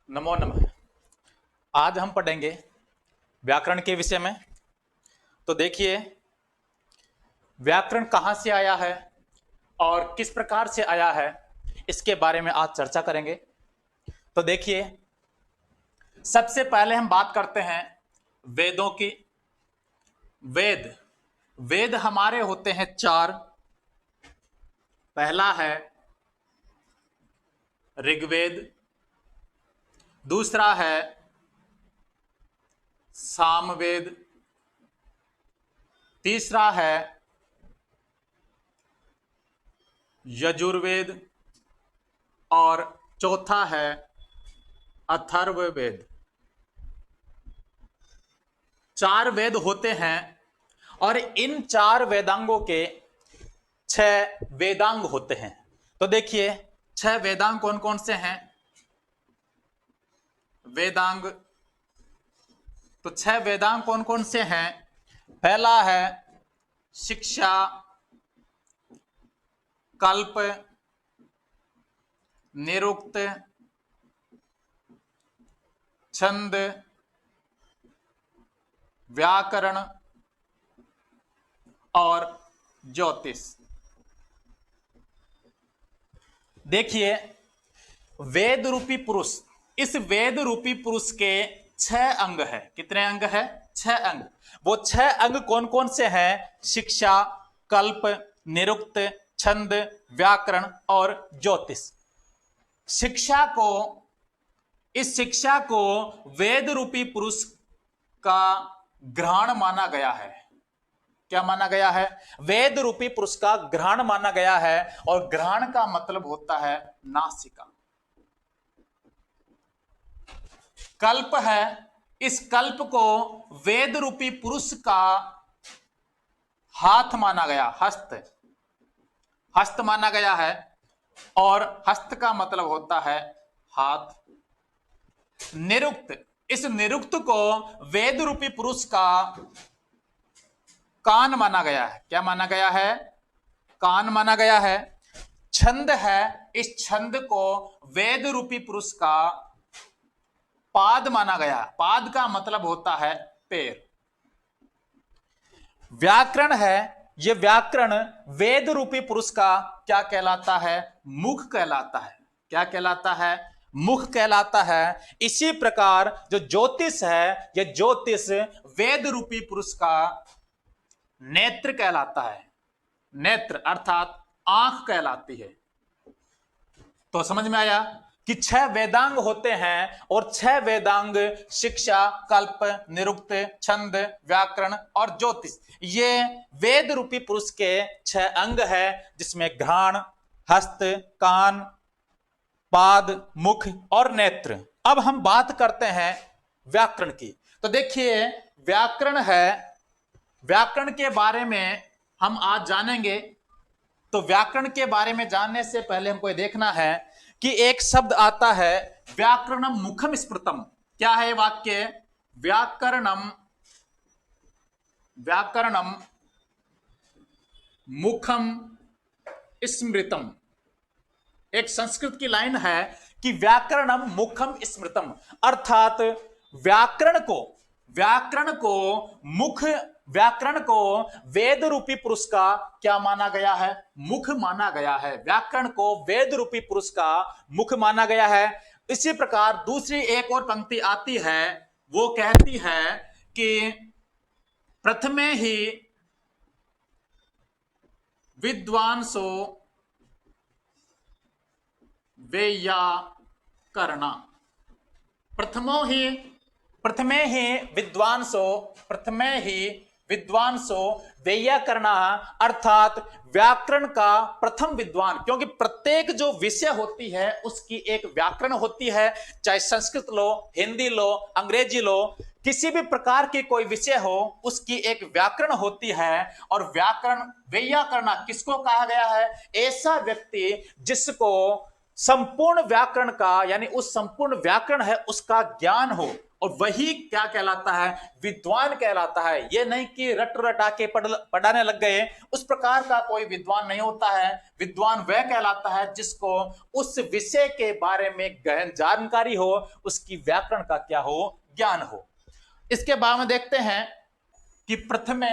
नमो नमः। आज हम पढ़ेंगे व्याकरण के विषय में। तो देखिए, व्याकरण कहाँ से आया है और किस प्रकार से आया है, इसके बारे में आज चर्चा करेंगे। तो देखिए, सबसे पहले हम बात करते हैं वेदों की। वेद वेद हमारे होते हैं चार। पहला है ऋग्वेद, दूसरा है सामवेद, तीसरा है यजुर्वेद और चौथा है अथर्ववेद। चार वेद होते हैं और इन चार वेदांगों के 6 वेदांग होते हैं। तो देखिए, 6 वेदांग कौन कौन से हैं? वेदांग, तो 6 वेदांग कौन कौन से हैं? पहला है शिक्षा, कल्प, निरुक्त, छंद, व्याकरण और ज्योतिष। देखिए, वेद रूपी पुरुष, इस वेद रूपी पुरुष के 6 अंग है। कितने अंग है? 6 अंग। वो 6 अंग कौन कौन से हैं? शिक्षा, कल्प, निरुक्त, छंद, व्याकरण और ज्योतिष। शिक्षा को, इस शिक्षा को वेद रूपी पुरुष का ग्रहण माना गया है। क्या माना गया है? वेद रूपी पुरुष का ग्रहण माना गया है। और ग्रहण का मतलब होता है नासिका। कल्प है, इस कल्प को वेद रूपी पुरुष का हाथ माना गया, हस्त माना गया है। और हस्त का मतलब होता है हाथ। निरुक्त, इस निरुक्त को वेद रूपी पुरुष का कान माना गया है। क्या माना गया है? कान माना गया है। छंद है, इस छंद को वेद रूपी पुरुष का पाद माना गया। पाद का मतलब होता है पैर। व्याकरण है, यह व्याकरण वेद रूपी पुरुष का क्या कहलाता है? मुख कहलाता है। क्या कहलाता है? मुख कहलाता है। इसी प्रकार जो ज्योतिष है, यह ज्योतिष वेद रूपी पुरुष का नेत्र कहलाता है। नेत्र अर्थात आंख कहलाती है। तो समझ में आया कि 6 वेदांग होते हैं और 6 वेदांग शिक्षा, कल्प, निरुक्त, छंद, व्याकरण और ज्योतिष, ये वेद रूपी पुरुष के 6 अंग है, जिसमें घ्राण, हस्त, कान, पाद, मुख और नेत्र। अब हम बात करते हैं व्याकरण की। तो देखिए, व्याकरण है, व्याकरण के बारे में हम आज जानेंगे। तो व्याकरण के बारे में जानने से पहले हमको ये देखना है कि एक शब्द आता है व्याकरणम मुखम स्मृतम। क्या है वाक्य? व्याकरणम मुखम स्मृतम। एक संस्कृत की लाइन है कि व्याकरणम मुखम स्मृतम, अर्थात व्याकरण को वेद रूपी पुरुष का क्या माना गया है? मुख माना गया है। व्याकरण को वेद रूपी पुरुष का मुख माना गया है। इसी प्रकार दूसरी एक और पंक्ति आती है, वो कहती है कि प्रथमे ही विद्वांसो वैयाकरणा। प्रथमे ही विद्वांसो वैयाकरणा, अर्थात व्याकरण का प्रथम विद्वान। क्योंकि प्रत्येक जो विषय होती है उसकी एक व्याकरण होती है। चाहे संस्कृत लो, हिंदी लो, अंग्रेजी लो, किसी भी प्रकार की कोई विषय हो, उसकी एक व्याकरण होती है। और वैयाकरणा किसको कहा गया है? ऐसा व्यक्ति जिसको संपूर्ण व्याकरण का, यानी उस संपूर्ण व्याकरण है उसका ज्ञान हो और वही क्या कहलाता है, विद्वान कहलाता है। ये नहीं कि रट रटा के पढ़ाने लग गए, उस प्रकार का कोई विद्वान नहीं होता है। विद्वान वह कहलाता है जिसको उस विषय के बारे में गहन जानकारी हो, उसकी व्याकरण का क्या हो, ज्ञान हो। इसके बाद में देखते हैं कि प्रथमे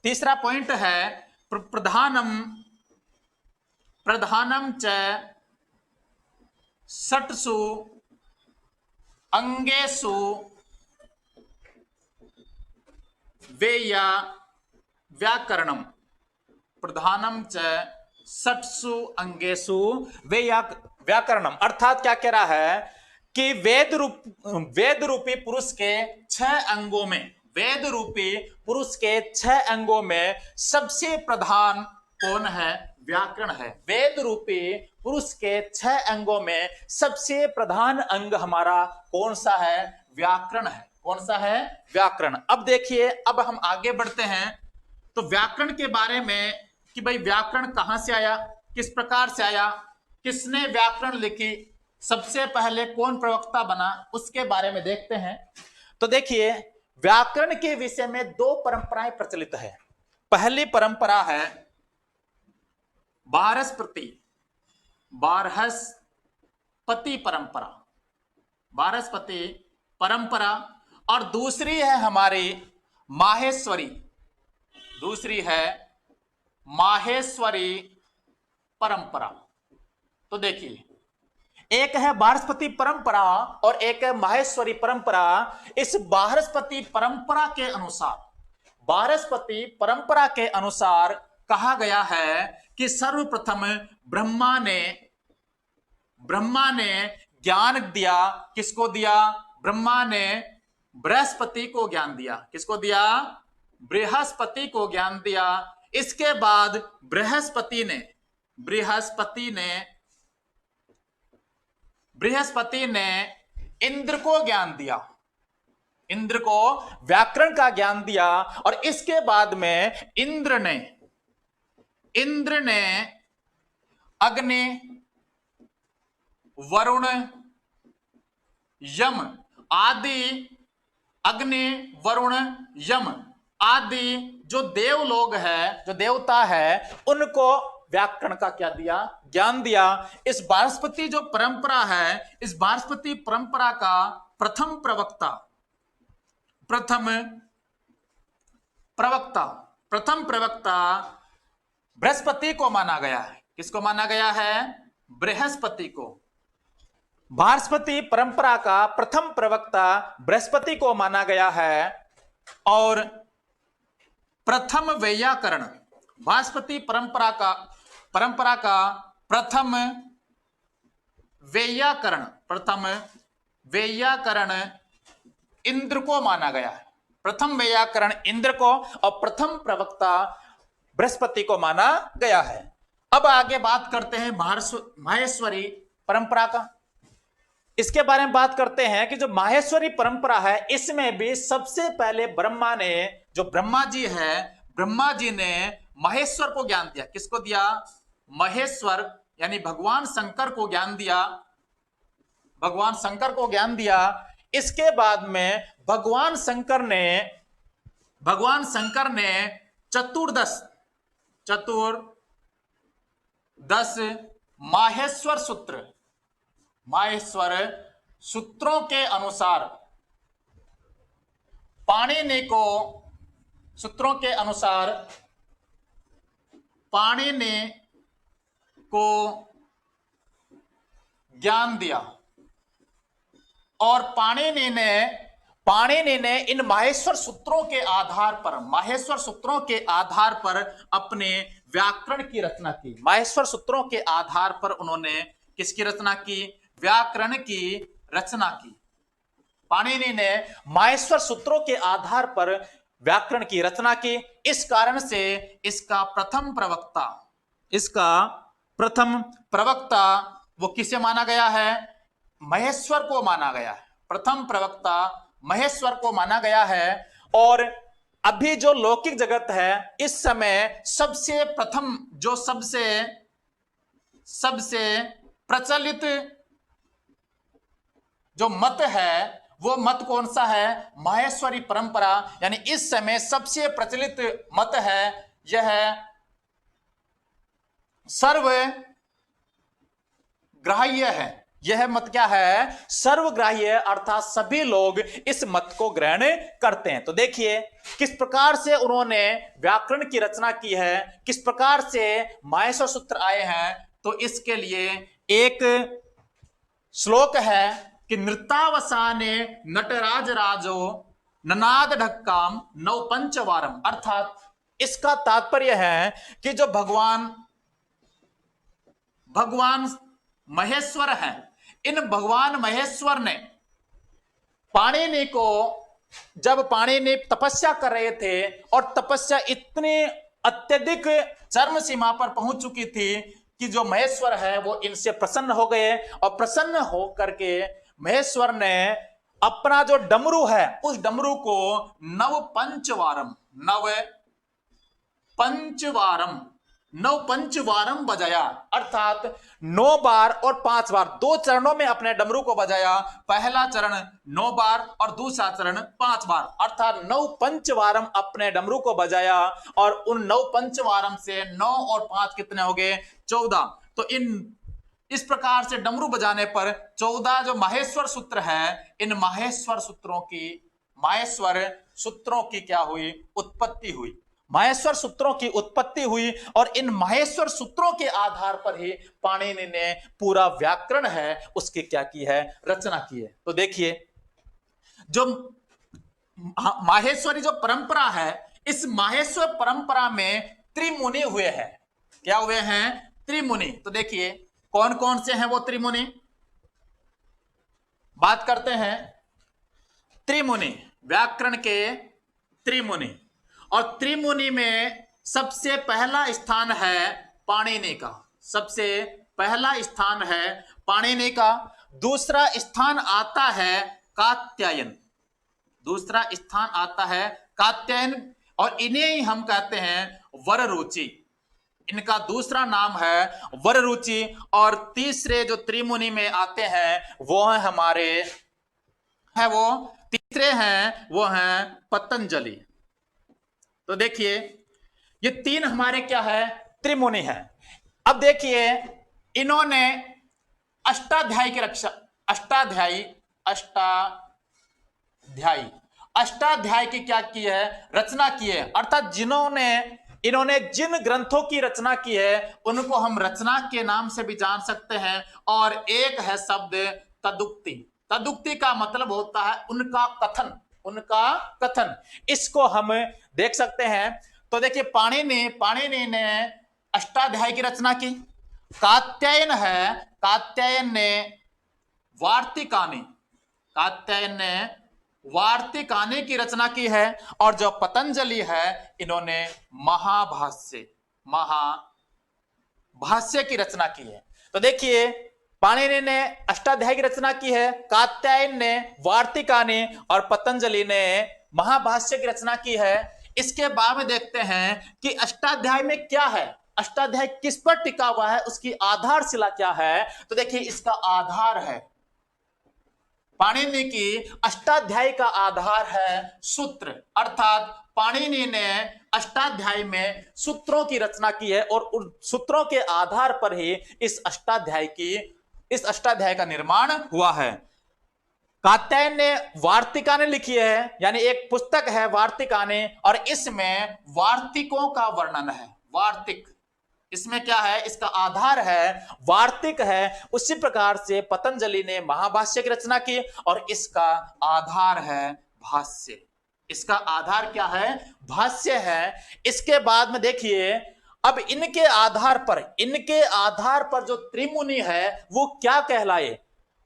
तीसरा पॉइंट है प्रधानम प्रधानम च षट्सु अंगेषु वेया व्याकरणम। प्रधानम च षट्सु अंगेषु वेया व्याकरणम, अर्थात क्या कह रहा है कि वेद रूपी पुरुष के 6 अंगों में, वेद रूपी पुरुष के 6 अंगों में सबसे प्रधान कौन है, व्याकरण है। वेद रूपी पुरुष के 6 अंगों में सबसे प्रधान अंग हमारा कौन सा है, व्याकरण है। कौन सा है, व्याकरण। अब देखिए, अब हम आगे बढ़ते हैं तो व्याकरण के बारे में कि भाई व्याकरण कहां से आया, किस प्रकार से आया, किसने व्याकरण लिखी, सबसे पहले कौन प्रवक्ता बना, उसके बारे में देखते हैं। तो देखिए, व्याकरण के विषय में 2 परंपराएं प्रचलित है। पहली परंपरा है बारहस्पति परंपरा, बारहस्पति परंपरा, और दूसरी है हमारी माहेश्वरी, दूसरी है माहेश्वरी परंपरा। तो देखिए, एक है बारहस्पति परंपरा और एक है माहेश्वरी परंपरा। इस बारहस्पति परंपरा के अनुसार, बारहस्पति परंपरा के अनुसार कहा गया है कि सर्वप्रथम ब्रह्मा ने ज्ञान दिया। किसको दिया, ब्रह्मा ने बृहस्पति को ज्ञान दिया। किसको दिया, बृहस्पति को ज्ञान दिया। इसके बाद बृहस्पति ने इंद्र को ज्ञान दिया, इंद्र को व्याकरण का ज्ञान दिया। और इसके बाद में इंद्र ने अग्नि, वरुण, यम आदि, अग्नि, वरुण, यम आदि जो देव लोग है, जो देवता है, उनको व्याकरण का क्या दिया, ज्ञान दिया। इस बारहस्पति जो परंपरा है, इस बारहस्पति परंपरा का प्रथम प्रवक्ता बृहस्पति को माना गया है। किसको माना गया है, बृहस्पति को। बारहस्पति परंपरा का प्रथम प्रवक्ता बृहस्पति को माना गया है। और प्रथम वैयाकरण, बारहस्पति परंपरा का प्रथम वैयाकरण इंद्र को माना गया है। प्रथम वैयाकरण इंद्र को और प्रथम प्रवक्ता बृहस्पति को माना गया है। अब आगे बात करते हैं माहेश्वरी परंपरा का। इसके बारे में बात करते हैं कि जो माहेश्वरी परंपरा है, इसमें भी सबसे पहले ब्रह्मा ने, जो ब्रह्मा जी है, ब्रह्मा जी ने महेश्वर को ज्ञान दिया। किसको दिया, महेश्वर यानी भगवान शंकर को ज्ञान दिया, भगवान शंकर को ज्ञान दिया। इसके बाद में भगवान शंकर ने चतुर्दश माहेश्वर सूत्रों के अनुसार पाणिनि को ज्ञान दिया। और पाणिनि ने इन माहेश्वर सूत्रों के आधार पर अपने व्याकरण की रचना की। माहेश्वर सूत्रों के आधार पर उन्होंने किसकी रचना की, व्याकरण की रचना की। पाणिनि ने माहेश्वर सूत्रों के आधार पर व्याकरण की रचना की। इस कारण से इसका प्रथम प्रवक्ता वो किसे माना गया है, महेश्वर को माना गया है। प्रथम प्रवक्ता महेश्वर को माना गया है। और अभी जो लौकिक जगत है, इस समय सबसे प्रथम, जो सबसे प्रचलित जो मत है वो मत कौन सा है? माहेश्वरी परंपरा, यानी इस समय सबसे प्रचलित मत है यह सर्वग्राह्य है। यह मत क्या है? सर्वग्राह्य, अर्थात सभी लोग इस मत को ग्रहण करते हैं। तो देखिए किस प्रकार से उन्होंने व्याकरण की रचना की है, किस प्रकार से माहेश्वर सूत्र आए हैं। तो इसके लिए एक श्लोक है कि नृत्यावसाने नटराज राजो ननाद ढक्काम नौ पंचवारम, अर्थात इसका तात्पर्य है कि जो भगवान महेश्वर हैं, इन भगवान महेश्वर ने पाणिनि को, जब पाणिनि तपस्या कर रहे थे और तपस्या इतनी अत्यधिक चरम सीमा पर पहुंच चुकी थी कि जो महेश्वर है वो इनसे प्रसन्न हो गए, और प्रसन्न हो करके महेश्वर ने अपना जो डमरू है उस डमरू को नव पंचवारम बजाया, अर्थात 9 बार और 5 बार, 2 चरणों में अपने डमरू को बजाया। पहला चरण 9 बार और दूसरा चरण 5 बार, अर्थात 9 पंचवारम अपने डमरू को बजाया। और उन 9 पंचवारम से 9 और 5 कितने हो गए? 14। तो इस प्रकार से डमरू बजाने पर 14 जो माहेश्वर सूत्र है, इन माहेश्वर सूत्रों की क्या हुई? उत्पत्ति हुई। माहेश्वर सूत्रों की उत्पत्ति हुई, और इन माहेश्वर सूत्रों के आधार पर ही पाणिनि ने पूरा व्याकरण है उसकी क्या की है? रचना की है। तो देखिए जो माहेश्वरी जो परंपरा है, इस माहेश्वर परंपरा में त्रिमुनि हुए हैं। क्या हुए हैं? त्रिमुनि। तो देखिए कौन कौन से हैं वो त्रिमुनि, बात करते हैं। त्रिमुनि, व्याकरण के त्रिमुनि, और त्रिमुनि में सबसे पहला स्थान है पाणिनि का। सबसे पहला स्थान है पाणिनि का। दूसरा स्थान आता है कात्यायन। दूसरा स्थान आता है कात्यायन, और इन्हें ही हम कहते हैं वररुचि। इनका दूसरा नाम है वररुचि। और तीसरे जो त्रिमुनि में आते हैं वो है हमारे वो तीसरे हैं वो हैं पतंजलि। तो देखिए ये 3 हमारे क्या है? त्रिमुनि है। अब देखिए इन्होंने अष्टाध्यायी की रक्षा, अष्टाध्यायी की क्या की है? रचना की है। अर्थात इन्होंने जिन ग्रंथों की रचना की है उनको हम रचना के नाम से भी जान सकते हैं। और एक है शब्द तदुक्ति। तदुक्ति का मतलब होता है उनका कथन। इसको हम देख सकते हैं। तो देखिए पाणिनि ने अष्टाध्यायी की रचना की। कात्यायन ने वार्तिकानी की रचना की है। और जो पतंजलि है इन्होंने महाभाष्य की रचना की है। तो देखिए पाणिनि ने अष्टाध्यायी की रचना की है, कात्यायन ने वार्तिकानी, और पतंजलि ने महाभाष्य की रचना की है। इसके बाद में देखते हैं कि अष्टाध्यायी में क्या है, अष्टाध्यायी किस पर टिका हुआ है, उसकी आधारशिला क्या है। तो देखिए इसका आधार है, पाणिनि की अष्टाध्यायी का आधार है सूत्र। अर्थात पाणिनि ने अष्टाध्यायी में सूत्रों की रचना की है, और उन सूत्रों के आधार पर ही इस अष्टाध्यायी का निर्माण हुआ है। कात्यायन ने वार्तिकानी लिखी है, यानी एक पुस्तक है वार्तिकानी, और इसमें वार्तिकों का वर्णन है। वार्तिक इसमें क्या है? इसका आधार है वार्तिक है। उसी प्रकार से पतंजलि ने महाभाष्य की रचना की, और इसका आधार है भाष्य। इसका आधार क्या है? भाष्य है। इसके बाद में देखिए अब इनके आधार पर जो त्रिमुनि है वो क्या कहलाए?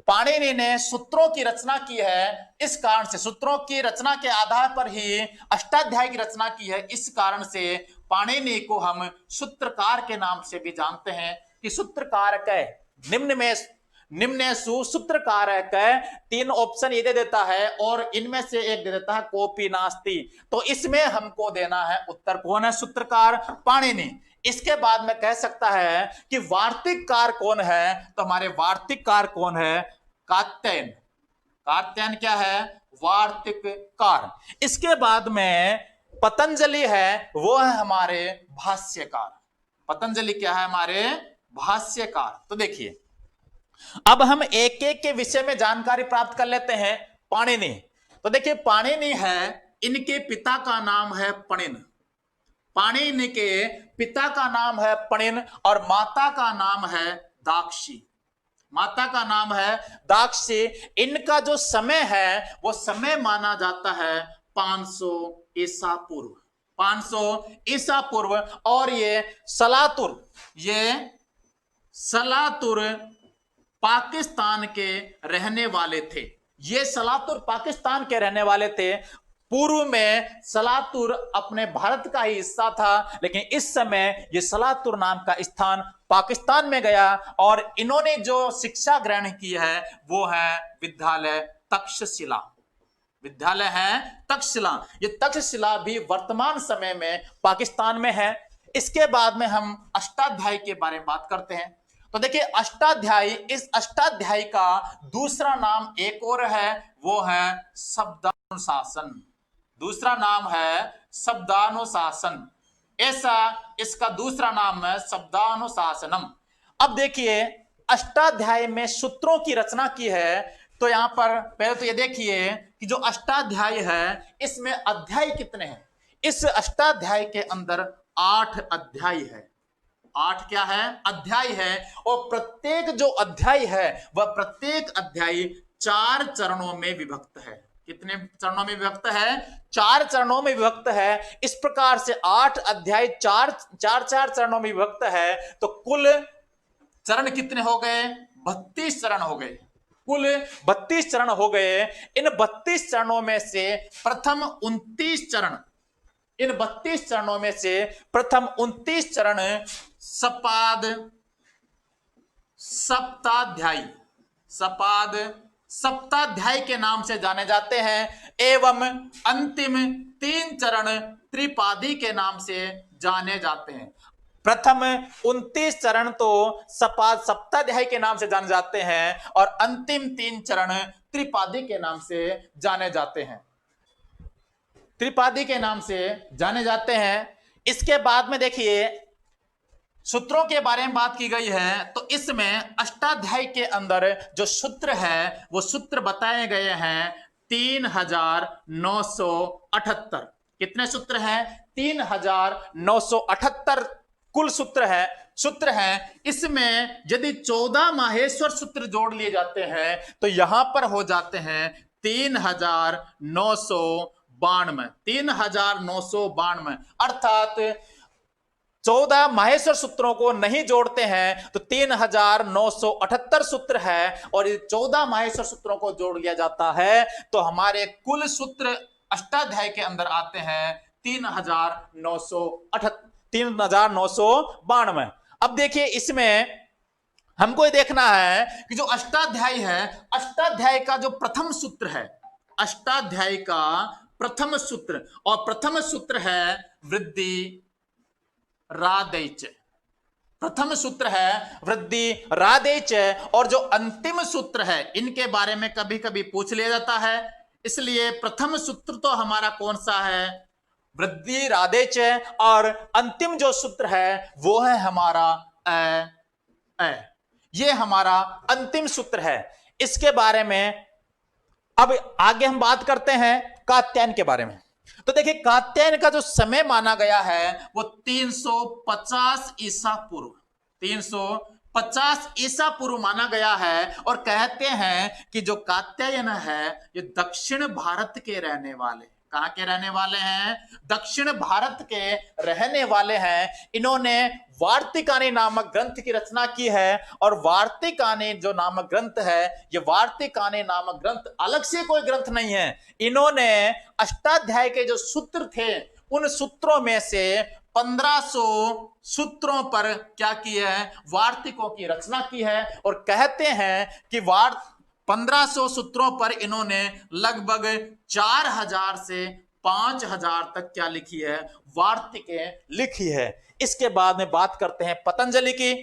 पाणिनि ने सूत्रों की रचना की है, इस कारण से सूत्रों की रचना के आधार पर ही अष्टाध्यायी की रचना की है। इस कारण से पाणिनि को हम सूत्रकार के नाम से भी जानते हैं कि सूत्रकारक निम्नेषु सूत्रकारक 3 ऑप्शन ये दे देता है, और इनमें से एक दे देता है कोपी नास्ति। तो इसमें हमको देना है उत्तर। कौन है सूत्रकार? पाणिनि। इसके बाद में कह सकता है कि वार्तिककार कौन है, तो हमारे वार्तिककार कौन है? कात्यायन। कात्यायन क्या है? वार्तिककार। इसके बाद में पतंजलि है, वो है हमारे भाष्यकार। पतंजलि क्या है? हमारे भाष्यकार। तो देखिए, अब हम एक एक के विषय में जानकारी प्राप्त कर लेते हैं। पाणिनि, तो देखिए पाणिनि है, इनके पिता का नाम है पणिन। पाणिनि के पिता का नाम है पणिन और माता का नाम है दाक्षी। माता का नाम है दाक्षी। इनका जो समय है वो समय माना जाता है 500 ईसा पूर्व। 500 ईसा पूर्व। और ये सलातुर पाकिस्तान के रहने वाले थे। ये सलातुर पाकिस्तान के रहने वाले थे। पूर्व में सलातुर अपने भारत का ही हिस्सा था, लेकिन इस समय ये सलातुर नाम का स्थान पाकिस्तान में गया और इन्होंने जो शिक्षा ग्रहण की है वो है विद्यालय तक्षशिला। विद्यालय है तक्षशिला। ये तक्षशिला भी वर्तमान समय में पाकिस्तान में है। इसके बाद में हम अष्टाध्यायी के बारे में बात करते हैं। तो देखिए अष्टाध्यायी, इस अष्टाध्यायी का दूसरा नाम एक और है, वो है शब्दानुशासन। दूसरा नाम है शब्दानुशासन। ऐसा इसका दूसरा नाम है शब्दानुशासनम। अब देखिए अष्टाध्यायी में सूत्रों की रचना की है। तो यहां पर पहले तो ये देखिए कि जो अष्टाध्यायी है इसमें अध्याय कितने हैं? इस अष्टाध्यायी के अंदर 8 अध्याय है। 8 क्या है? अध्याय है। और प्रत्येक जो अध्याय है वह प्रत्येक अध्याय 4 चरणों में विभक्त है। कितने चरणों में विभक्त है? 4 चरणों में विभक्त है। इस प्रकार से 8 अध्याय 4 चरणों में विभक्त है। तो कुल चरण कितने हो गए? 32 चरण हो गए। कुल 32 चरण हो गए। इन 32 चरणों में से प्रथम 29 चरण, इन 32 चरणों में से प्रथम 29 चरण सप्ताध्यायी के नाम से जाने जाते हैं एवं अंतिम 3 चरण त्रिपादी के नाम से जाने जाते हैं। प्रथम 29 चरण तो सप्ताध्यायी के नाम से जाने जाते हैं और अंतिम 3 चरण त्रिपादी के नाम से जाने जाते हैं। त्रिपादी के नाम से जाने जाते हैं। इसके बाद में देखिए सूत्रों के बारे में बात की गई है। तो इसमें अष्टाध्यायी के अंदर जो सूत्र है वो सूत्र बताए गए हैं 3978। कितने सूत्र हैं? 3978 कुल सूत्र है। इसमें यदि 14 माहेश्वर सूत्र जोड़ लिए जाते हैं तो यहां पर हो जाते हैं 3992। अर्थात 14 माहेश्वर सूत्रों को नहीं जोड़ते हैं तो 3978 सूत्र है। और 14 माहेश्वर सूत्रों को जोड़ लिया जाता है तो हमारे कुल सूत्र अष्टाध्यायी के अंदर आते हैं 3992। अब देखिए इसमें हमको ये देखना है कि जो अष्टाध्यायी है, अष्टाध्यायी का जो प्रथम सूत्र है, अष्टाध्यायी का प्रथम सूत्र, और प्रथम सूत्र है वृद्धि रादैच। प्रथम सूत्र है वृद्धि रादैच। और जो अंतिम सूत्र है इनके बारे में कभी कभी पूछ लिया जाता है, इसलिए प्रथम सूत्र तो हमारा कौन सा है? वृद्धि रादैच। और अंतिम जो सूत्र है वो है हमारा अ। ये हमारा अंतिम सूत्र है। इसके बारे में अब आगे हम बात करते हैं कात्यायन के बारे में। तो देखिए कात्यायन का जो समय माना गया है वो 350 ईसा पूर्व, 350 ईसा पूर्व माना गया है। और कहते हैं कि जो कात्यायन है ये दक्षिण भारत के रहने वाले, कहां के रहने वाले हैं? दक्षिण भारत के रहने वाले हैं। इन्होंने वार्तिकानी नामक ग्रंथ की रचना की है। और वार्तिकानी जो नामक ग्रंथ है, ये वार्तिकानी नामक ग्रंथ अलग से कोई ग्रंथ नहीं है। इन्होंने अष्टाध्यायी के जो सूत्र थे उन सूत्रों में से 1500 सूत्रों पर क्या की है? वार्तिकों की रचना की है। और कहते हैं कि 1500 सूत्रों पर इन्होंने लगभग 4000 से 5000 तक क्या लिखी है? वार्तिकें लिखी है। इसके बाद में बात करते हैं पतंजलि की।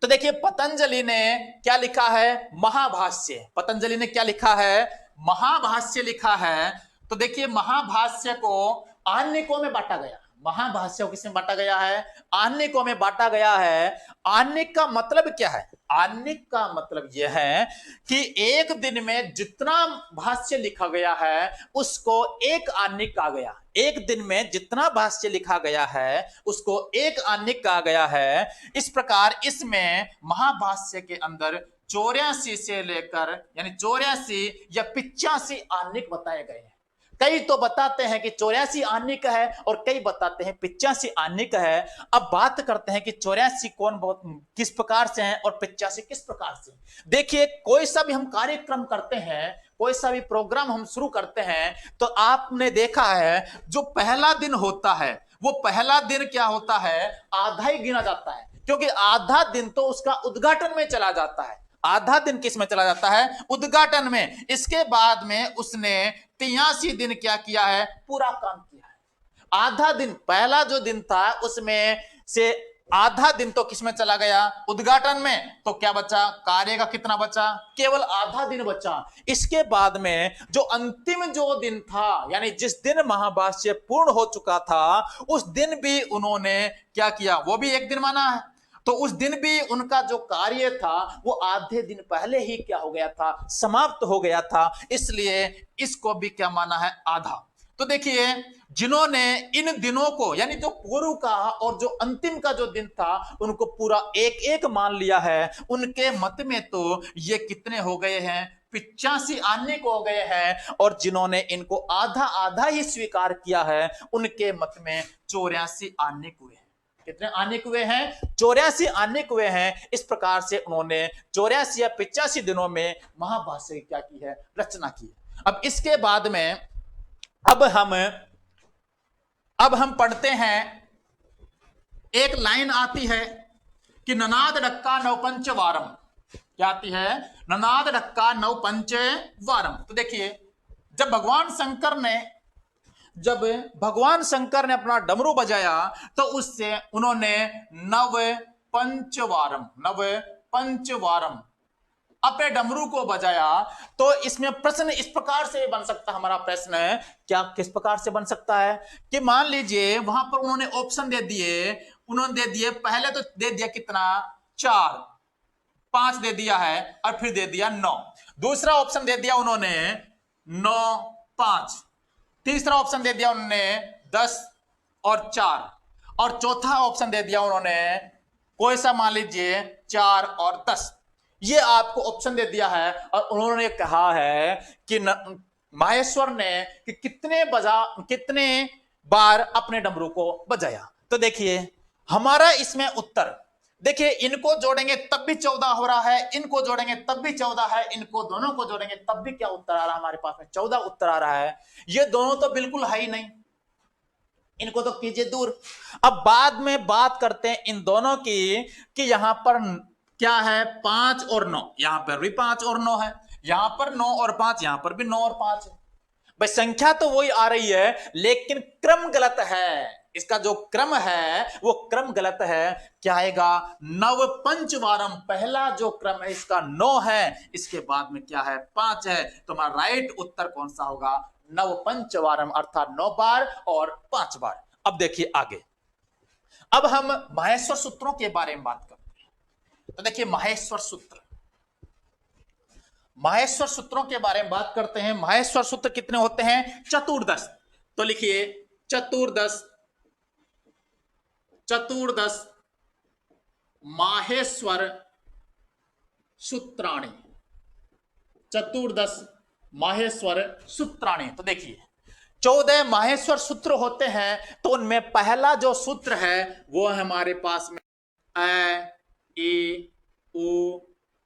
तो देखिए पतंजलि ने क्या लिखा है, महाभाष्य। पतंजलि ने क्या लिखा है, महाभाष्य लिखा है। तो देखिए महाभाष्य को आन्निकों में बांटा गया। महाभाष्य को किसमें बांटा गया है, आन्निकों में बांटा गया है। आन्निक का मतलब क्या है, आन्निक का मतलब यह है कि एक दिन में जितना भाष्य लिखा गया है उसको एक आन्निक कहा गया। एक दिन में जितना भाष्य लिखा गया है उसको एक आन्निक कहा गया है। इस प्रकार इसमें महाभाष्य के अंदर 84 से लेकर यानी 84 या 85 आन्निक बताए गए हैं। कई तो बताते हैं कि 84 आन्निक है और कई बताते हैं 85 आन्निक है। अब बात करते हैं कि 84 कौन किस प्रकार से हैं और 85 किस प्रकार से। देखिए कोई सा भी हम कार्यक्रम करते हैं, कोई सा भी प्रोग्राम हम शुरू करते हैं तो आपने देखा है जो पहला दिन होता है वो पहला दिन क्या होता है, आधा ही गिना जाता है, क्योंकि आधा दिन तो उसका उद्घाटन में चला जाता है। आधा दिन किस में चला जाता है, उद्घाटन में। इसके बाद में उसने 83 दिन क्या किया है, पूरा काम किया है। आधा दिन पहला जो दिन था उसमें से आधा दिन तो किसमें चला गया, उद्घाटन में। तो क्या बचा, कार्य का कितना बचा, केवल आधा दिन बचा। इसके बाद में जो अंतिम जो दिन था यानी जिस दिन महाभाष्य पूर्ण हो चुका था उस दिन भी उन्होंने क्या किया, वो भी एक दिन माना है। तो उस दिन भी उनका जो कार्य था वो आधे दिन पहले ही क्या हो गया था, समाप्त हो गया था। इसलिए इसको भी क्या माना है, आधा। तो देखिए जिन्होंने इन दिनों को यानी जो पूर्व का और जो अंतिम का जो दिन था उनको पूरा एक एक मान लिया है, उनके मत में तो ये कितने हो गए हैं, 85 आने को हो गए हैं। और जिन्होंने इनको आधा आधा ही स्वीकार किया है उनके मत में 84 आने को हुए हैं। कितने आने हुए हैं, 84 आने हुए हैं। इस प्रकार से उन्होंने 84 या 85 दिनों में महाभाष्य की क्या की है, रचना की है। अब इसके बाद में अब हम पढ़ते हैं, एक लाइन आती है कि ननाद डक्का नवपंच वारम। क्या आती है, ननाद डक्का नवपंच वारम। तो देखिए जब भगवान शंकर ने अपना डमरू बजाया तो उससे उन्होंने नव पंचवारम अपने डमरू को बजाया। तो इसमें प्रश्न इस प्रकार से बन सकता है, हमारा प्रश्न है क्या किस प्रकार से बन सकता है कि मान लीजिए वहां पर उन्होंने ऑप्शन दे दिए, पहले तो दे दिया कितना, 4, 5 दे दिया है और फिर दे दिया 9। दूसरा ऑप्शन दे दिया उन्होंने 9, 5। तीसरा ऑप्शन दे दिया उन्होंने 10 और 4। और चौथा ऑप्शन दे दिया उन्होंने कोई सा मान लीजिए 4 और 10। ये आपको ऑप्शन दे दिया है और उन्होंने कहा है कि माहेश्वर ने कि कितने बार अपने डमरू को बजाया। तो देखिए हमारा इसमें उत्तर, देखिए इनको जोड़ेंगे तब भी 14 हो रहा है, इनको जोड़ेंगे तब भी 14 है, इनको दोनों को जोड़ेंगे तब भी क्या उत्तर आ रहा है, हमारे पास में 14 उत्तर आ रहा है। ये दोनों तो बिल्कुल है ही नहीं, इनको तो कीजिए दूर। अब बाद में बात करते हैं इन दोनों की कि यहां पर क्या है, 5 और 9, यहां पर भी 5 और 9 है, यहां पर 9 और 5, यहां पर भी 9 और 5 है। भाई संख्या तो वही आ रही है लेकिन क्रम गलत है। इसका जो क्रम है वो क्रम गलत है। क्या आएगा, नव पंचवारम, पहला जो क्रम है इसका 9 है, इसके बाद में क्या है, 5 है। तो हमारा राइट उत्तर कौन सा होगा, नव पंचवारम अर्थात 9 बार और 5 बार। अब देखिए आगे, अब हम माहेश्वर सूत्रों के बारे में बात करते हैं। तो देखिए माहेश्वर सूत्रों के बारे में बात करते हैं। माहेश्वर सूत्र कितने होते हैं, चतुर्दश। तो लिखिए चतुर्दश माहेश्वर सूत्राणि, चतुर्दश माहेश्वर सूत्राणि। तो देखिए 14 माहेश्वर सूत्र होते हैं। तो उनमें पहला जो सूत्र है वो है हमारे पास में अ ई उ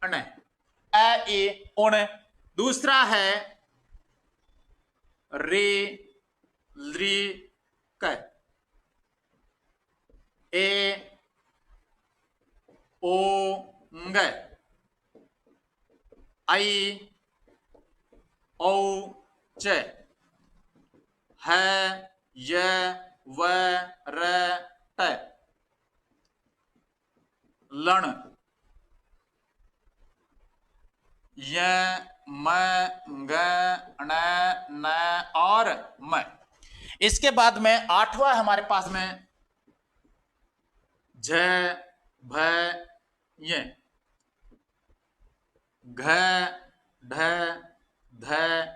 अण, अ ई उण। दूसरा है रे ली क, ए ओ ंग, आई औ च, है य व र ट, लण य, म, ग, ण, न और म। इसके बाद में आठवां हमारे पास में झ, भ, य, घ, ढ, ध,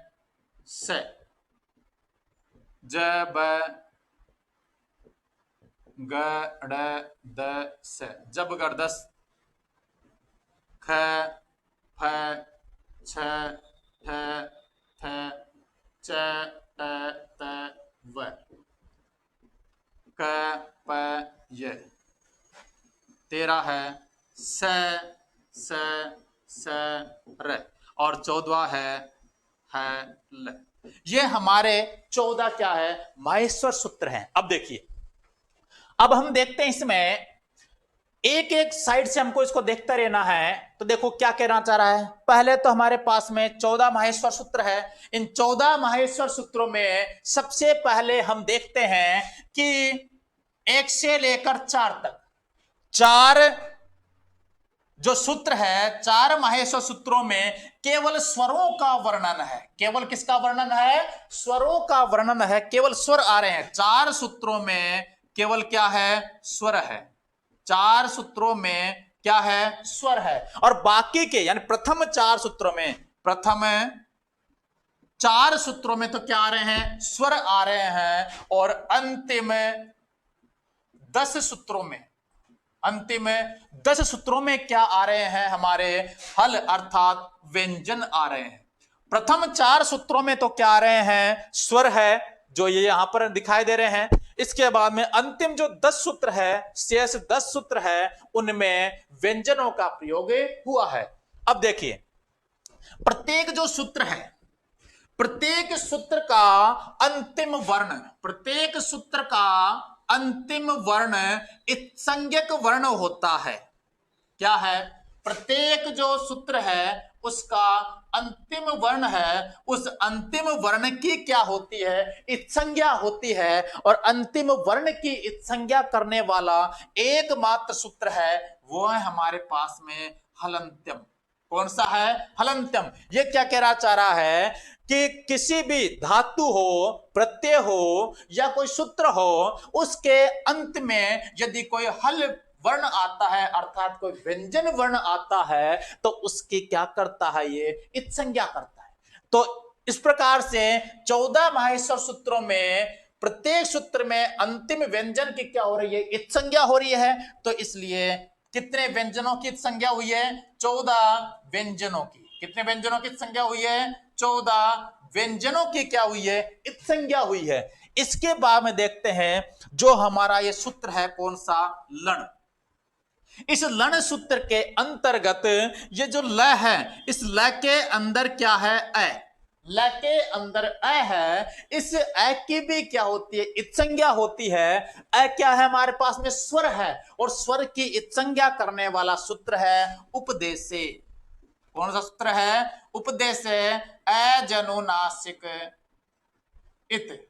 स, ज, ब, ग, ड़, द, स, जब गर्दस, ख, फ, छ, ठ, थ, च, ट, त, व, क, प, य। 13 है स, स, र और 14वां है ल। ये हमारे 14 क्या है, माहेश्वर सूत्र हैं। अब देखिए, अब हम देखते हैं इसमें एक एक साइड से हमको इसको देखते रहना है। तो देखो क्या कहना चाह रहा है। पहले तो हमारे पास में 14 माहेश्वर सूत्र है। इन 14 माहेश्वर सूत्रों में सबसे पहले हम देखते हैं कि 1 से लेकर 4 तक, 4 जो सूत्र है, 4 माहेश्वर सूत्रों में केवल स्वरों का वर्णन है। केवल किसका वर्णन है, स्वरों का वर्णन है। केवल स्वर आ रहे हैं 4 सूत्रों में, केवल क्या है, स्वर है। 4 सूत्रों में क्या है, स्वर है। और बाकी के यानी प्रथम 4 सूत्रों में, प्रथम 4 सूत्रों में तो क्या आ रहे हैं, स्वर आ रहे हैं। और अंतिम 10 सूत्रों में, अंतिम 10 सूत्रों में क्या आ रहे हैं, हमारे हल अर्थात व्यंजन आ रहे हैं। प्रथम 4 सूत्रों में तो क्या आ रहे हैं, स्वर है, जो ये यहां पर दिखाई दे रहे हैं। इसके बाद में अंतिम जो 10 सूत्र है, शेष 10 सूत्र है, उनमें व्यंजनों का प्रयोग हुआ है। अब देखिए, प्रत्येक जो सूत्र है, प्रत्येक सूत्र का अंतिम वर्ण, प्रत्येक सूत्र का अंतिम वर्ण इत्संज्ञक वर्ण होता है। क्या है, प्रत्येक जो सूत्र है उसका अंतिम वर्ण है, उस अंतिम वर्ण की क्या होती है, इत्संज्ञा होती है। और अंतिम वर्ण की इत्संज्ञा करने वाला एकमात्र सूत्र है, वो है हमारे पास में हलंत्यम। कौन सा है, हलंत्यम। ये क्या कहना चाह रहा है कि किसी भी धातु हो, प्रत्यय हो या कोई सूत्र हो, उसके अंत में यदि कोई हल वर्ण आता है अर्थात कोई व्यंजन वर्ण आता है, तो उसकी क्या करता है, ये इत्संज्ञा करता है। तो इस प्रकार से 14 माहेश्वर सूत्रों में प्रत्येक सूत्र में अंतिम व्यंजन की क्या हो रही है, इत्संज्ञा हो रही है। तो इसलिए कितने व्यंजनों की संज्ञा हुई है, 14 व्यंजनों की। कितने व्यंजनों की संज्ञा हुई है, 14 व्यंजनों की क्या हुई है, संज्ञा हुई है। इसके बाद में देखते हैं जो हमारा ये सूत्र है, कौन सा, लण। इस लण सूत्र के अंतर्गत ये जो ल है, इस ल के अंदर क्या है, अ। ल के अंदर अ है। इस अ की भी क्या होती है, इत्संज्ञा होती है। अ क्या है, हमारे पास में स्वर है, और स्वर की इत्संज्ञा करने वाला सूत्र है उपदेशे। कौन सा सूत्र है, उपदेशे। अजनुनासिक इत,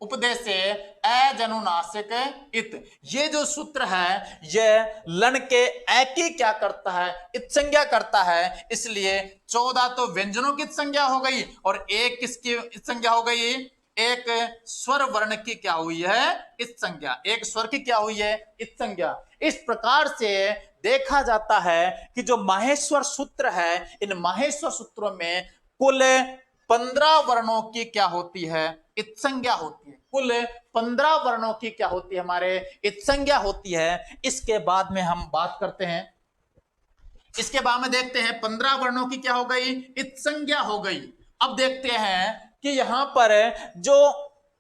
उपदेशे अजनुनासिक इत। ये जो सूत्र है, ये लन के ए की क्या करता है, इत्संज्ञा करता है। इसलिए 14 तो व्यंजनों की संज्ञा हो गई, और एक किसकी संज्ञा हो गई, एक स्वर वर्ण की क्या हुई है, इत्संज्ञा। एक स्वर की क्या हुई है, इत्संज्ञा। इस प्रकार से देखा जाता है कि जो माहेश्वर सूत्र है, इन माहेश्वर सूत्रों में कुल 15 वर्णों की क्या होती है, इत्संज्ञा होती है। कुल 15 वर्णों की क्या होती है, हमारे इत्संज्ञा होती है। इसके बाद में हम बात करते हैं, इसके बाद में देखते हैं 15 वर्णों की क्या हो गई, इत्संज्ञा हो गई। अब देखते हैं कि यहां पर जो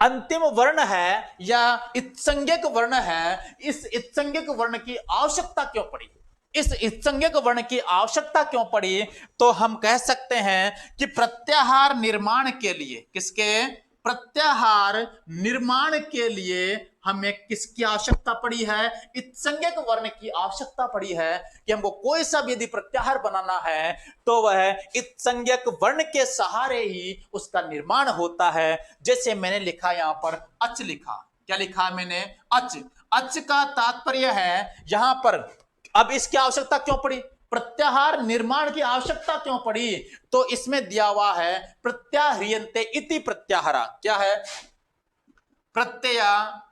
अंतिम वर्ण है या इत्संज्ञक वर्ण है, इस इत्संज्ञक वर्ण की आवश्यकता क्यों पड़ी, इस इत्संज्ञक वर्ण की आवश्यकता क्यों पड़ी। तो हम कह सकते हैं कि प्रत्याहार निर्माण के लिए, किसके, प्रत्याहार निर्माण के लिए हमें किसकी आवश्यकता पड़ी है, इत्संज्ञक वर्ण की आवश्यकता पड़ी है। कि हमको कोई सा भी यदि प्रत्याहार बनाना है, तो वह इत्संज्ञक वर्ण के सहारे ही उसका निर्माण होता है। जैसे मैंने लिखा यहां पर अच लिखा, क्या लिखा मैंने, अच। अच का तात्पर्य है यहां पर, अब इसकी आवश्यकता क्यों पड़ी, प्रत्याहार निर्माण की आवश्यकता क्यों पड़ी? तो इसमें दिया हुआ है प्रत्याह्रियन्ते इति प्रत्याहारा। क्या है? प्रत्याह्रियन्ते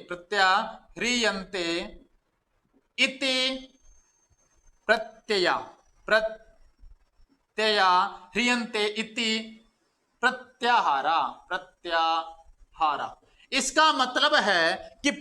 प्रत्याह्रियन्ते इति प्रत्यया इति प्रत्याहारा। इसका मतलब है कि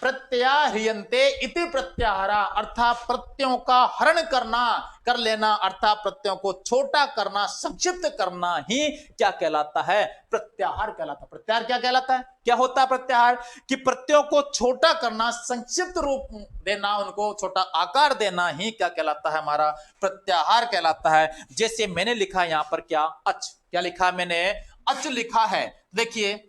प्रत्याह्रियन्ते इति प्रत्याहारा अर्थात प्रत्ययों का हरण करना, कर लेना, अर्थात प्रत्ययों को छोटा करना, संक्षिप्त करना ही क्या कहलाता है? प्रत्याहार कहलाता है। प्रत्याहार क्या कहलाता है? क्या होता है प्रत्याहार? कि प्रत्ययों को छोटा करना, संक्षिप्त रूप देना, उनको छोटा आकार देना ही क्या कहलाता है? हमारा प्रत्याहार कहलाता है। जैसे मैंने लिखा यहां पर क्या? अच। क्या लिखा मैंने? अच लिखा है। देखिए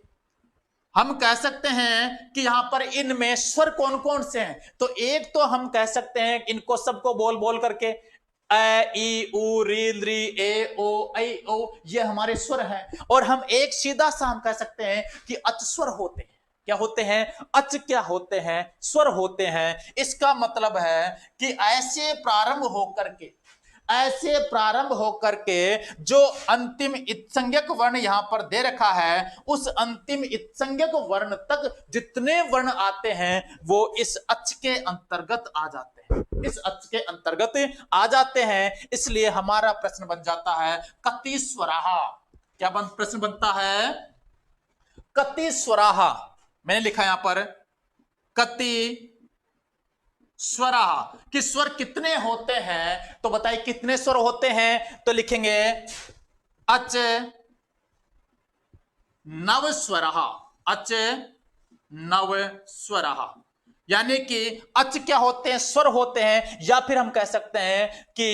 हम कह सकते हैं कि यहां पर इनमें स्वर कौन कौन से हैं। तो एक तो हम कह सकते हैं इनको सबको बोल बोल करके अ ई उ री री ए ओ ऐ ओ, ये हमारे स्वर हैं। और हम एक सीधा सा हम कह सकते हैं कि अच स्वर होते हैं। क्या होते हैं? अच क्या होते हैं? स्वर होते हैं। इसका मतलब है कि ऐसे प्रारंभ होकर के जो अंतिम इत्संज्ञक वर्ण यहां पर दे रखा है, उस अंतिम इत्संज्ञक वर्ण तक जितने वर्ण आते हैं वो इस अच के अंतर्गत आ जाते हैं, इस अच के अंतर्गत आ जाते हैं। इसलिए हमारा प्रश्न बन जाता है कति स्वराहा। क्या प्रश्न बनता है? कति स्वराहा। मैंने लिखा यहां पर कति स्वरा, कि स्वर कितने होते हैं। तो बताइए कितने स्वर होते हैं? तो लिखेंगे अच नव स्वरहा, अच नव स्वरहा। यानी कि अच क्या होते हैं? स्वर होते हैं। या फिर हम कह सकते हैं कि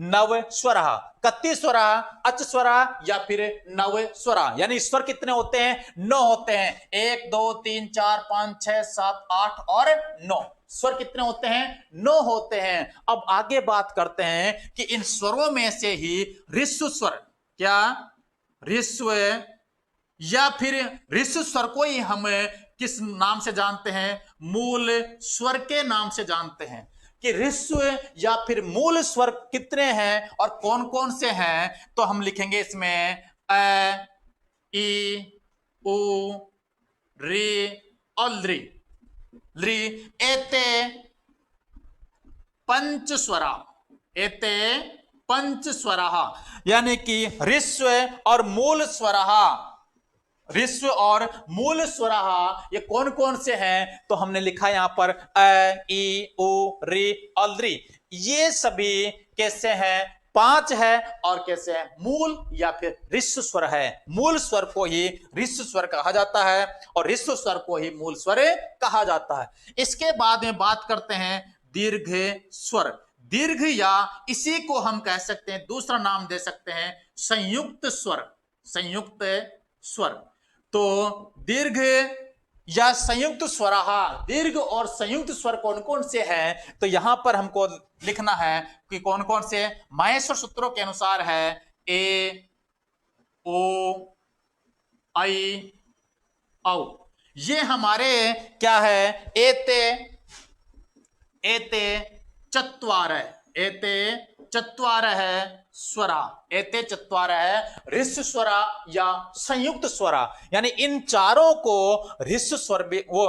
नव स्वरहा, कति स्वरा, अच स्वरा या फिर नव स्वरा। यानी स्वर कितने होते हैं? 9 होते हैं। 1 2 3 4 5 6 7 8 और 9। स्वर कितने होते हैं? 9 होते हैं। अब आगे बात करते हैं कि इन स्वरों में से ही ऋस्व स्वर, क्या ऋस्व या फिर ऋस्व स्वर को ही हम किस नाम से जानते हैं? मूल स्वर के नाम से जानते हैं। कि ऋस्व या फिर मूल स्वर कितने हैं और कौन कौन से हैं? तो हम लिखेंगे इसमें अ ई उ री और ली। एते पंच स्वरा, एते पंच स्वरा। यानी कि ऋस्व और मूल स्वरा, ऋस्व और मूल स्वरा ये कौन कौन से हैं? तो हमने लिखा यहां पर अ ई उ री और ली। ये सभी कैसे हैं? 5 है। और कैसे है? मूल या फिर ऋस्व स्वर है। मूल स्वर को ही ऋस्व स्वर कहा जाता है और ऋस्व स्वर को ही मूल स्वर कहा जाता है। इसके बाद में बात करते हैं दीर्घ स्वर। दीर्घ या इसी को हम कह सकते हैं, दूसरा नाम दे सकते हैं संयुक्त स्वर। संयुक्त स्वर। तो दीर्घ या संयुक्त स्वराहा, दीर्घ और संयुक्त स्वर कौन कौन से हैं? तो यहां पर हमको लिखना है कि कौन कौन से। माहेश्वर सूत्रों के अनुसार है ए ओ आई औ। ये हमारे क्या है? एते एते चत्वार है, एते चत्वार है स्वरा, एते चत्वार है ऋस्व स्वरा या संयुक्त स्वरा। यानी इन चारों को ऋस्व स्वर भी वो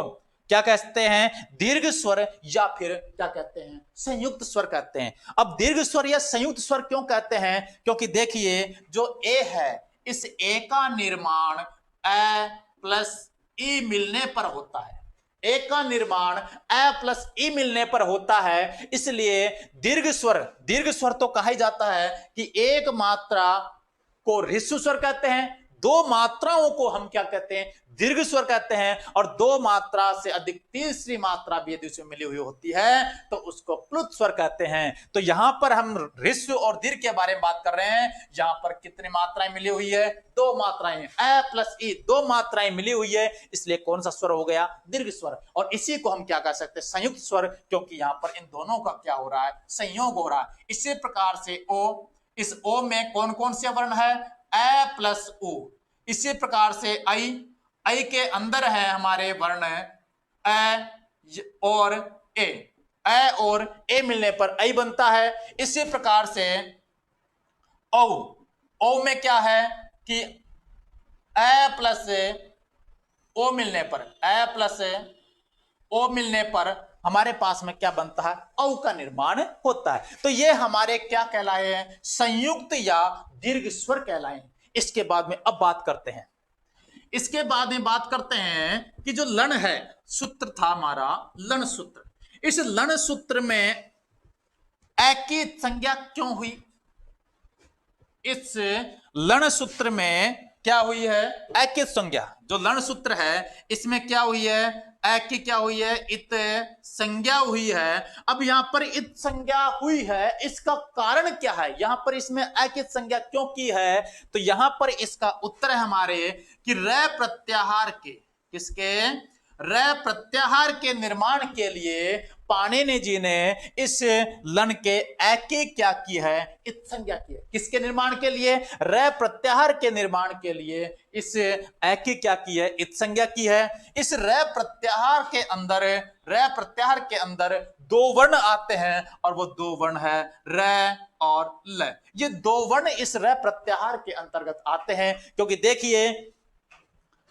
क्या कहते हैं? दीर्घ स्वर या फिर क्या कहते हैं? संयुक्त स्वर कहते हैं। अब दीर्घ स्वर या संयुक्त स्वर क्यों कहते हैं? क्योंकि देखिए जो ए है, इस ए का निर्माण अ प्लस ई मिलने पर होता है। ए का निर्माण अ प्लस ई मिलने पर होता है। इसलिए दीर्घ स्वर तो कहा ही जाता है कि एक मात्रा को ऋस्व स्वर कहते हैं, 2 मात्राओं को हम क्या कहते हैं? दीर्घ स्वर कहते हैं। और 2 मात्रा से अधिक तीसरी मात्रा भी यदि उसमें मिली हुई होती है तो उसको प्लुत स्वर कहते हैं। तो यहां पर हम ऋस्व और दीर्घ के बारे में बात कर रहे हैं। यहां पर कितनी मात्राएं मिली हुई है? 2 मात्राएं, अ प्लस ई, 2 मात्राएं मिली हुई है। इसलिए कौन सा स्वर हो गया? दीर्घ स्वर। और इसी को हम क्या कह सकते हैं? संयुक्त स्वर, क्योंकि यहां पर इन दोनों का क्या हो रहा है? संयोग हो रहा है। इसी प्रकार से ओ, इस ओ में कौन कौन से वर्ण है? अ प्लस उ। इसी प्रकार से आई के अंदर है हमारे वर्ण अ और ए। ए और ए मिलने पर ऐ बनता है। इसी प्रकार से औ, औ में क्या है कि ए प्लस ओ मिलने पर, ए प्लस ओ मिलने पर हमारे पास में क्या बनता है, औ का निर्माण होता है। तो ये हमारे क्या कहलाए हैं, संयुक्त या दीर्घ स्वर कहलाए हैं। इसके बाद में अब बात करते हैं, इसके बाद में बात करते हैं कि जो लन है, सूत्र था हमारा लन सूत्र। इस लन सूत्र में ए की संज्ञा क्यों हुई, इस लन सूत्र में क्या हुई है, ए की संज्ञा। जो लन सूत्र है इसमें क्या हुई है, ए की क्या हुई है, इत संज्ञा हुई है। अब यहां पर इत संज्ञा हुई है, इसका कारण क्या है, यहां पर इसमें ए की संज्ञा क्यों की है, तो यहां पर इसका उत्तर है हमारे कि र प्रत्याहार के, किसके, र प्रत्याहार के निर्माण के लिए पाणिनि जी ने इस लन के ए की क्या की है, इत संज्ञा की है। किसके निर्माण के लिए, र प्रत्याहार के निर्माण के लिए इस ए की क्या की है, इत संज्ञा की है। इस र प्रत्याहार के अंदर, र प्रत्याहार के अंदर दो वर्ण आते हैं और वो दो वर्ण है र और ल। ये दो वर्ण इस र प्रत्याहार के अंतर्गत आते हैं, क्योंकि देखिए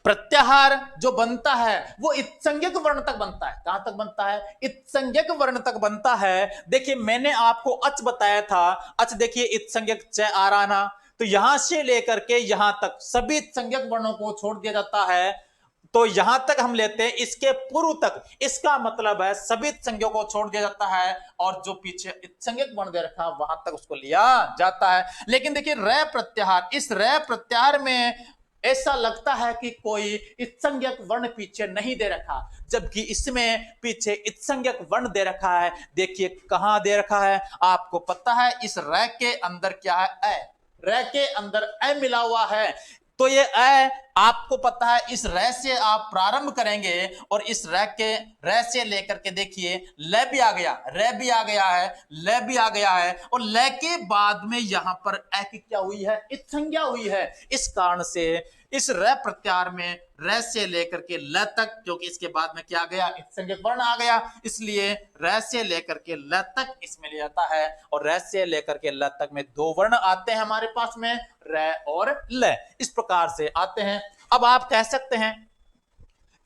प्रत्याहार जो बनता है वो इत्संज्ञक वर्ण तक बनता है। कहां तक बनता है, इत्संज्ञक वर्ण तक बनता है। देखिए मैंने आपको अच बताया था, अच देखिए इत्संज्ञक च आ रहा ना, तो यहां से लेकर के यहां तक सभी इत्संज्ञक वर्णों को छोड़ दिया जाता है। तो यहां तक हम लेते हैं, इसके पूर्व तक, इसका मतलब है सभी संज्ञों को छोड़ दिया जाता है और जो पीछे संज्ञक वर्ण दे रखा वहां तक उसको लिया जाता है। लेकिन देखिए र प्रत्याहार, इस र प्रत्याहार में ऐसा लगता है कि कोई इत्संज्ञक वर्ण पीछे नहीं दे रखा, जबकि इसमें पीछे इत्संज्ञक वर्ण दे रखा है। देखिए कहां दे रखा है, आपको पता है इस र के अंदर क्या है, ए, र के अंदर ए मिला हुआ है। तो ये ए आपको पता है, इस र से आप प्रारंभ करेंगे और इस र से लेकर के देखिए ल भी आ गया, र भी आ गया है, ल भी आ गया है, और ल के बाद में यहां पर ए की क्या हुई है, इत संज्ञा हुई है। इस कारण से इस र प्रत्याहार में र से लेकर के ल तक, क्योंकि इसके बाद में क्या आ गया, इत संज्ञक वर्ण आ गया, इसलिए र से लेकर के ल तक इसमें ले जाता है। और र से लेकर के ल तक में दो वर्ण आते हैं हमारे पास में, र और ल, इस प्रकार से आते हैं। अब आप कह सकते हैं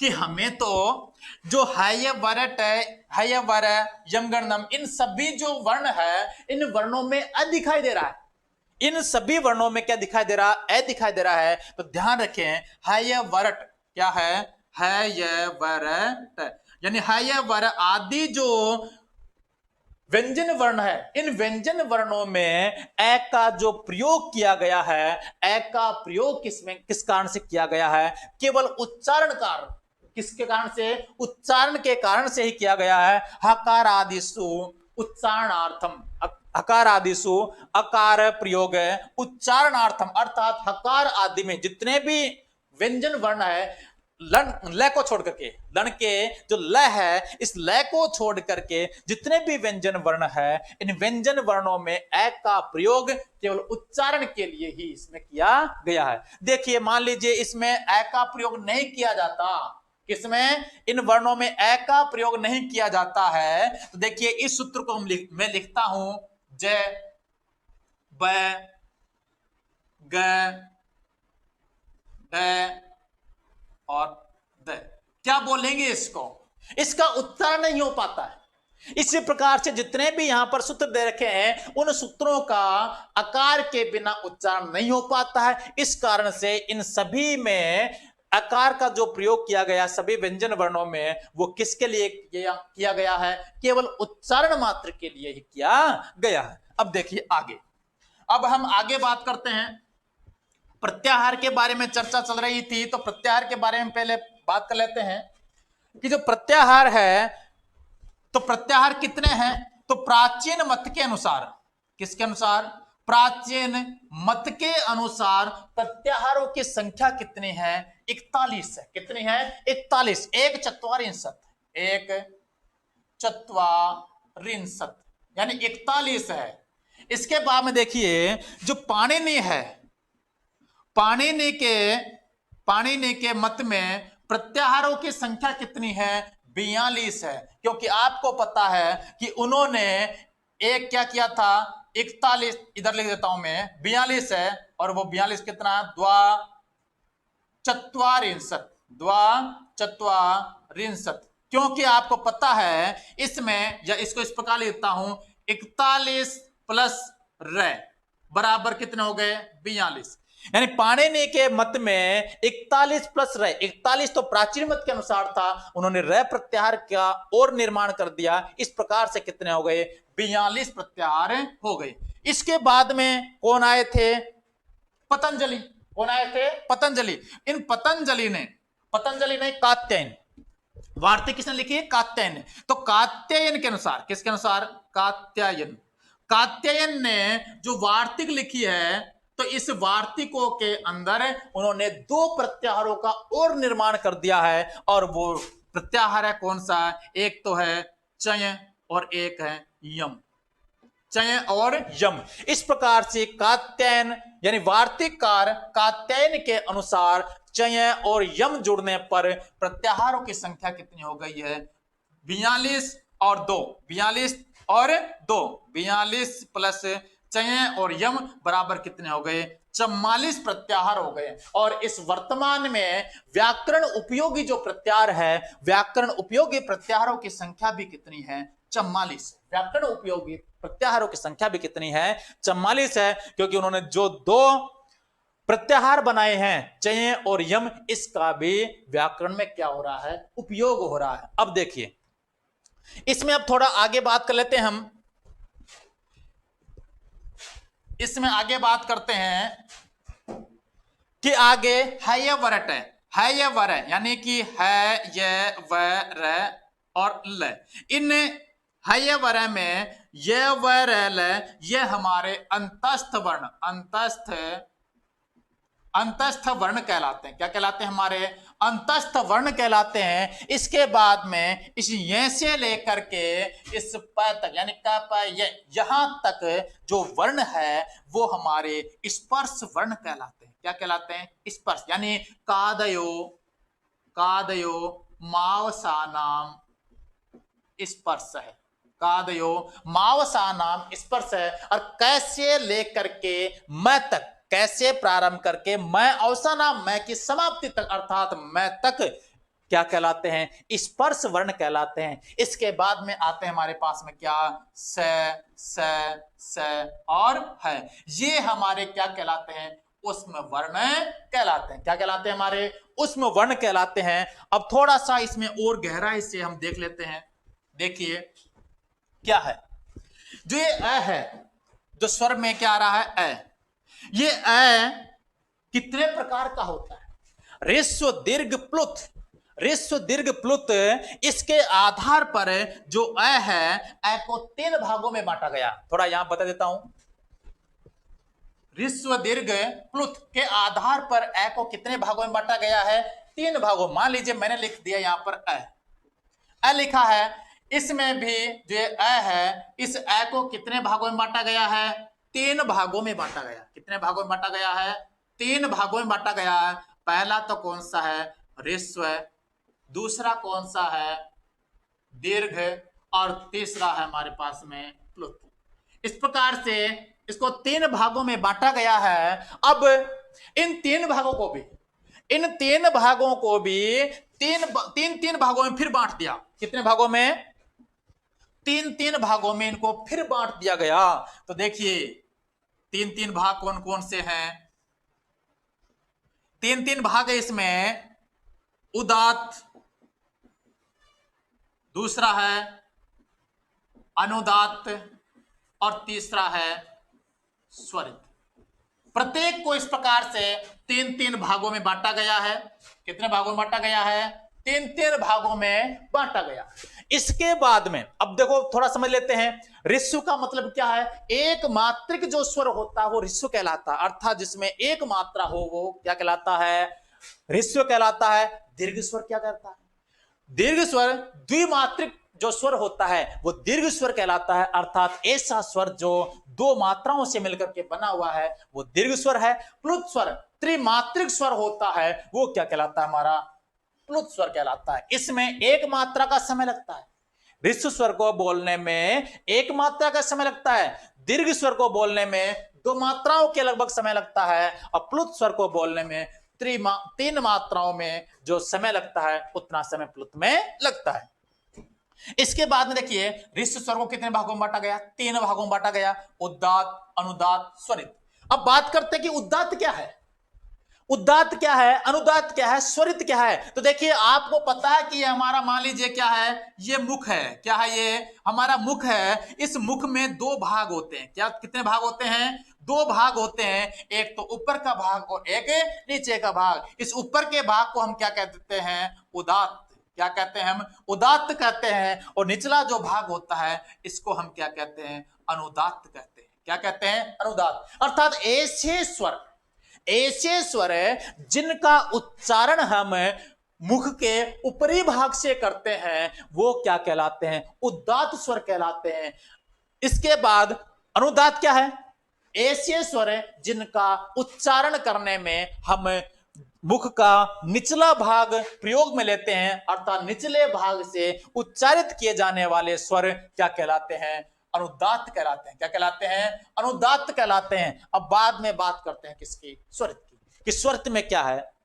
कि हमें तो जो हय वरट हय वर यमगणनम, इन सभी जो वर्ण है इन वर्णों में अ दिखाई दे रहा है। इन सभी वर्णों में क्या दिखाई दे रहा है, ए दिखाई दे रहा है। तो ध्यान रखें, हय वरट क्या है, हय वरट, यानी हय वर आदि जो व्यंजन वर्ण है, इन व्यंजन वर्णों में ए का जो प्रयोग किया गया है, ए का प्रयोग किस कारण से किया गया है, केवल उच्चारण कारण, किसके कारण से, उच्चारण के कारण से ही किया गया है। हकार आदिशु उच्चारणार्थम, हकार आदिशु अकार प्रयोग है उच्चारणार्थम, अर्थात हकार आदि में जितने भी व्यंजन वर्ण है, ल को छोड़ करके, लन के जो ल है इस ल को छोड़ करके जितने भी व्यंजन वर्ण है, इन व्यंजन वर्णों में ए का प्रयोग केवल उच्चारण के लिए ही इसमें किया गया है। देखिए मान लीजिए इसमें ए का प्रयोग नहीं किया जाता, किसमें, इन वर्णों में ए का प्रयोग नहीं किया जाता है, तो देखिए इस सूत्र को मैं लिखता हूं, ज ब ग ड और द, क्या बोलेंगे इसको, इसका उच्चारण नहीं हो पाता है। इसी प्रकार से जितने भी यहां पर सूत्र दे रखे हैं उन सूत्रों का आकार के बिना उच्चारण नहीं हो पाता है। इस कारण से इन सभी में आकार का जो प्रयोग किया गया सभी व्यंजन वर्णों में, वो किसके लिए किया गया है, केवल उच्चारण मात्र के लिए ही किया गया है। अब देखिए आगे, अब हम आगे बात करते हैं, प्रत्याहार के बारे में चर्चा चल रही थी, तो प्रत्याहार के बारे में पहले बात कर लेते हैं कि जो प्रत्याहार है, तो प्रत्याहार कितने हैं, तो प्राचीन मत के अनुसार, किसके अनुसार, प्राचीन मत के अनुसार प्रत्याहारों की संख्या कितनी है, 41 है। कितनी है, 41, एक चत्वारिंशत, एक चत्वारिंशत यानी 41 है। इसके बाद में देखिए जो पाणिनि है, पाणिनि के मत में प्रत्याहारों की संख्या कितनी है, 42 है, क्योंकि आपको पता है कि उन्होंने एक क्या किया था, 41, इधर लिख देता हूं मैं, 42 है, और वो 42 कितना, द्वाचत्वारिंशत्, क्योंकि आपको पता है इसमें, या इसको इस प्रकार लिखता हूं, 41 प्लस रे बराबर कितने हो गए, 42। यानी पाणिनि के मत में 41 प्लस रे, 41 तो प्राचीन मत के अनुसार था, उन्होंने रे प्रत्याहार का और निर्माण कर दिया, इस प्रकार से कितने हो गए, 42 प्रत्याहार हो गए। इसके बाद में कौन आए थे, पतंजलि। कौन आए थे, पतंजलि। इन पतंजलि ने कात्यायन, वार्तिक किसने लिखी है, कात्यायन ने। तो कात्यायन के अनुसार, किसके अनुसार, कात्यायन ने जो वार्तिक लिखी है, तो इस वार्तिकों के अंदर उन्होंने 2 प्रत्याहारों का और निर्माण कर दिया है, और वो प्रत्याहार है कौन सा, एक तो है चय और एक है यम, चय और यम। इस प्रकार से कात्यायन यानी वार्तिककार कात्यायन के अनुसार चय और यम जुड़ने पर प्रत्याहारों की संख्या कितनी हो गई है, 42 और 2, 42 प्लस चय और यम बराबर कितने हो गए, 44 प्रत्याहार हो गए। और इस वर्तमान में व्याकरण उपयोगी जो प्रत्याहार है, व्याकरण उपयोगी प्रत्याहारों की संख्या भी कितनी है, 44। व्याकरण उपयोगी प्रत्याहारों की संख्या भी कितनी है, 44 है, क्योंकि उन्होंने जो 2 प्रत्याहार बनाए हैं, चय और यम, इसका भी व्याकरण में क्या हो रहा है, उपयोग हो रहा है। अब देखिए, इसमें अब थोड़ा आगे बात कर लेते हैं हम, इसमें आगे बात करते हैं कि आगे है ये वरट है ये वर यानी कि है ये वर और ल, इन है ये वर में ये वर ल, ये हमारे अंतस्थ वर्ण, अंतस्थ वर्ण कहलाते हैं। क्या कहलाते हैं, हमारे अंतस्थ वर्ण कहलाते हैं। इसके बाद में इस ये से लेकर के इस प तक यानी क प ये यहां तक जो वर्ण है वो हमारे स्पर्श वर्ण कहलाते हैं। क्या कहलाते हैं, स्पर्श, यानी कादयो मावसानाम स्पर्श है, कादयो मावसानाम स्पर्श है। और कैसे लेकर के मैं तक, कैसे प्रारंभ करके मैं अवसानाम मैं की समाप्ति तक, अर्थात मैं तक क्या कहलाते हैं, स्पर्श वर्ण कहलाते हैं। इसके बाद में आते हैं हमारे पास में क्या, स और है, ये हमारे क्या कहलाते हैं, उष्म वर्ण कहलाते हैं। क्या कहलाते हैं, हमारे उष्म वर्ण कहलाते हैं। अब थोड़ा सा इसमें और गहराई से हम देख लेते हैं। देखिए क्या है, जो ये अ है, जो स्वर में क्या आ रहा है, अ, ये अ कितने प्रकार का होता है, ह्रस्व दीर्घ प्लुत, ह्रस्व दीर्घ प्लुत। इसके आधार पर जो अ है, अ को 3 भागों में बांटा गया। थोड़ा यहां बता देता हूं, ह्रस्व दीर्घ प्लुत के आधार पर अ को कितने भागों में बांटा गया है, 3 भागों। मान लीजिए मैंने लिख दिया यहां पर अ लिखा है, इसमें भी जो अ है, इस अ को कितने भागों में बांटा गया है, 3 भागों में बांटा गया। कितने भागों में बांटा गया है, 3 भागों में बांटा गया है। पहला तो कौन सा है, ह्रस्व, दूसरा कौन सा है, दीर्घ, और तीसरा है हमारे पास में प्लुत। इस प्रकार से इसको 3 भागों में बांटा गया है। अब इन 3 भागों को भी, इन 3 भागों को भी तीन भागों में फिर बांट दिया। कितने भागों में, 3 भागों में इनको फिर बांट दिया गया। तो देखिए 3 भाग कौन कौन से हैं, 3 भाग है इसमें, उदात्त, दूसरा है अनुदात्त, और तीसरा है स्वरित। प्रत्येक को इस प्रकार से 3 भागों में बांटा गया है। कितने भागों में बांटा गया है, 3 भागों में बांटा गया। इसके बाद में अब देखो थोड़ा समझ लेते हैं, ह्रस्व का मतलब क्या है, एक मात्रिक जो स्वर होता है वो ह्रस्व कहलाता है, अर्थात जिसमें एक मात्रा हो वो क्या कहलाता है, ह्रस्व कहलाता है। दीर्घ स्वर क्या कहता है, दीर्घ स्वर द्विमात्रिक जो स्वर होता है वो दीर्घ स्वर कहलाता है, अर्थात ऐसा स्वर जो 2 मात्राओं से मिलकर के बना हुआ है वो दीर्घ स्वर है। प्लुत स्वर त्रिमात्रिक स्वर होता है, वो क्या कहलाता है, हमारा प्लुत स्वर कहलाता है। इसमें एक मात्रा का समय लगता है। ह्रस्व स्वर को बोलने में एक मात्रा का समय लगता है, दीर्घ स्वर को बोलने में 2 मात्राओं के लगभग समय लगता है, और प्लुत स्वर को बोलने में 3 मात्राओं में जो समय लगता है उतना समय प्लुत में लगता है। इसके बाद में देखिए ह्रस्व स्वर को कितने भागों में बांटा गया? 3 भागों में बांटा गया, उदात्त, अनुदात्त, स्वरित। अब बात करते हैं कि उदात्त क्या है, उदात्त क्या है, अनुदात्त क्या है, स्वरित क्या है। तो देखिए आपको पता है कि ये हमारा, मान लीजिए क्या है, ये मुख है। क्या है? ये हमारा मुख है। इस मुख में 2 भाग होते हैं। क्या, कितने भाग होते हैं? 2 भाग होते हैं, एक तो ऊपर का भाग और एक नीचे का भाग। इस ऊपर के भाग को हम क्या कह देते हैं? उदात्त। क्या कहते हैं? हम उदात्त कहते हैं। और निचला जो भाग होता है इसको हम क्या कहते हैं? अनुदात्त कहते हैं। क्या कहते हैं? अनुदात्त। अर्थात ऐसे स्वर जिनका उच्चारण हम मुख के ऊपरी भाग से करते हैं वो क्या कहलाते हैं? उदात्त स्वर कहलाते हैं। इसके बाद अनुदात्त क्या है? ऐसे स्वर जिनका उच्चारण करने में हम मुख का निचला भाग प्रयोग में लेते हैं, अर्थात निचले भाग से उच्चारित किए जाने वाले स्वर क्या कहलाते हैं? अनुदात्त कहलाते हैं। क्या कहलाते हैं? अनुदात्त कहलाते हैं। अब बाद में बात करते हैं किसकी? स्वरित की। कि स्वरित में क्या है?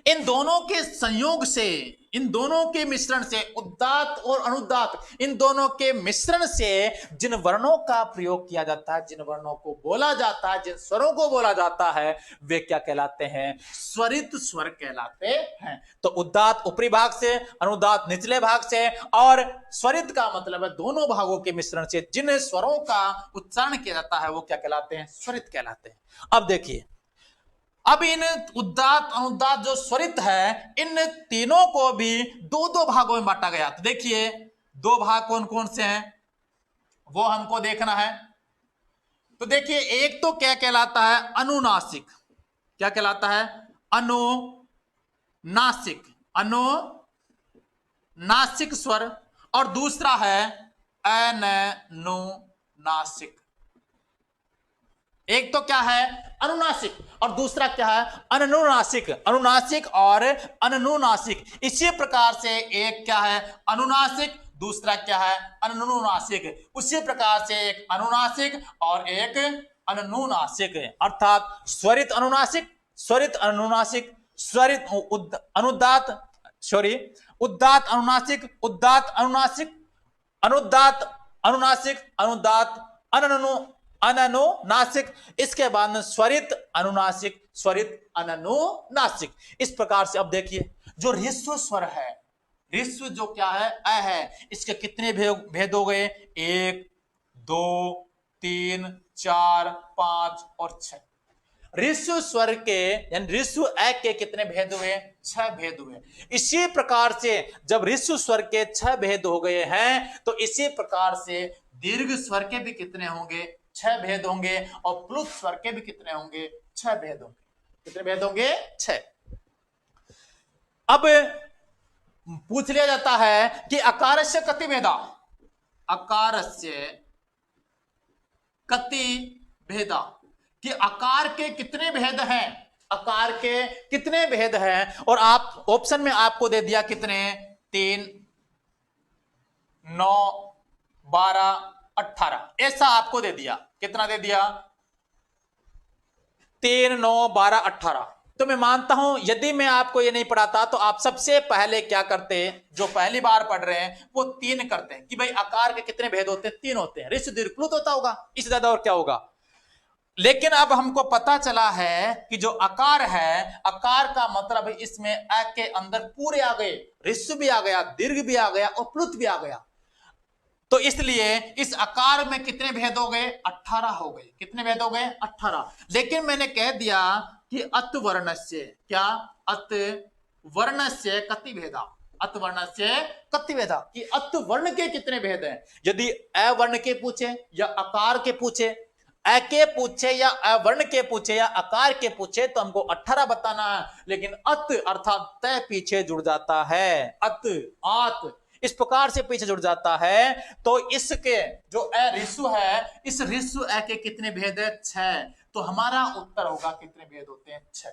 इन दोनों के संयोग से, इन दोनों के मिश्रण से, उदात्त और अनुदात्त, इन दोनों के मिश्रण से जिन वर्णों का प्रयोग किया जाता है, जिन वर्णों को बोला जाता है, जिन स्वरों को बोला जाता है, वे क्या कहलाते हैं? स्वरित स्वर कहलाते हैं। तो उदात्त ऊपरी भाग से, अनुदात्त निचले भाग से, और स्वरित का मतलब है दोनों भागों के मिश्रण से जिन स्वरों का उच्चारण किया जाता है वो क्या कहलाते हैं? स्वरित कहलाते हैं। अब देखिए, अब इन उदात्त, अनुदात्त जो स्वरित है, इन तीनों को भी 2-2 भागों में बांटा गया। तो देखिए 2 भाग कौन कौन से हैं वो हमको देखना है। तो देखिए एक तो क्या कहलाता है? अनुनासिक। क्या कहलाता है? अनुनासिक, अनुनासिक स्वर। और दूसरा है अनुनासिक। एक तो क्या है? अनुनासिक, और दूसरा क्या है? अनुनासिक। अनुनासिक और अनुनासिक। इसी प्रकार से एक क्या है? अनुनासिक, दूसरा क्या है? अनुनासिक। उसी प्रकार से एक अनुनासिक और एक अनुनासिक, अर्थात स्वरित अनुनासिक, स्वरित अनुनासिक, स्वरित अनुदात्त, सॉरी, उदात्त अनुनासिक, उदात्त अनुनासिक, अनुदात्त अनुनासिक, अनुदात्त अनुनासिक। इसके बाद में स्वरित अनुनासिक, स्वरित अनुनासिक। इस प्रकार से अब देखिए जो ह्रस्व स्वर है, ह्रस्व जो क्या है? अ है। इसके कितने भेद हो गए? 1, 2, 3, 4, 5 और 6। ह्रस्व स्वर के यानी ह्रस्व अ के कितने भेद हुए? 6 भेद हुए। इसी प्रकार से जब ह्रस्व स्वर के 6 भेद हो गए हैं तो इसी प्रकार से दीर्घ स्वर के भी कितने होंगे? 6 भेद होंगे। और प्लुत स्वर के भी कितने होंगे? 6 भेद होंगे। कितने भेद होंगे? 6। अब पूछ लिया जाता है कि अकारस्य कति भेदा, अकारस्य कति भेदा, कि आकार के कितने भेद हैं? आकार के कितने भेद हैं? और आप ऑप्शन में आपको दे दिया कितने? 3, 9, 12, 18, ऐसा आपको दे दिया। कितना दे दिया? 3, 9, 12, 18। तो मैं मानता हूं यदि मैं आपको ये नहीं पढ़ाता तो आप सबसे पहले क्या करते? जो पहली बार पढ़ रहे हैं वो 3 करते हैं कि भाई आकार के कितने भेद होते हैं? 3 होते हैं। ऋष्व दीर्घ प्लुत होता होगा, इससे ज्यादा और क्या होगा? लेकिन अब हमको पता चला है कि जो आकार है, आकार का मतलब इसमें अ के अंदर पूरे आ गए, ऋष्व भी आ गया, दीर्घ भी आ गया और प्लुत भी आ गया। तो इसलिए इस आकार में कितने भेद हो गए? 18 हो गए। कितने भेद हो गए? 18। लेकिन मैंने कह दिया कि अत वर्णस्य, क्या? अत वर्णस्य कति भेदा, अत वर्णस्य कति भेदा, कि अत वर्ण के कितने भेद हैं? यदि अ वर्ण के पूछे या आकार के पूछे, अ के पूछे या अवर्ण के पूछे या आकार के पूछे तो हमको 18 बताना है। लेकिन अत अर्थात तय पीछे जुड़ जाता है, अत, आत इस प्रकार से पीछे जुड़ जाता है। तो इसके जो अ ऋस्व है, इस ऋस्व अ के कितने भेद है? 6। तो हमारा उत्तर होगा कितने भेद होते हैं? 6।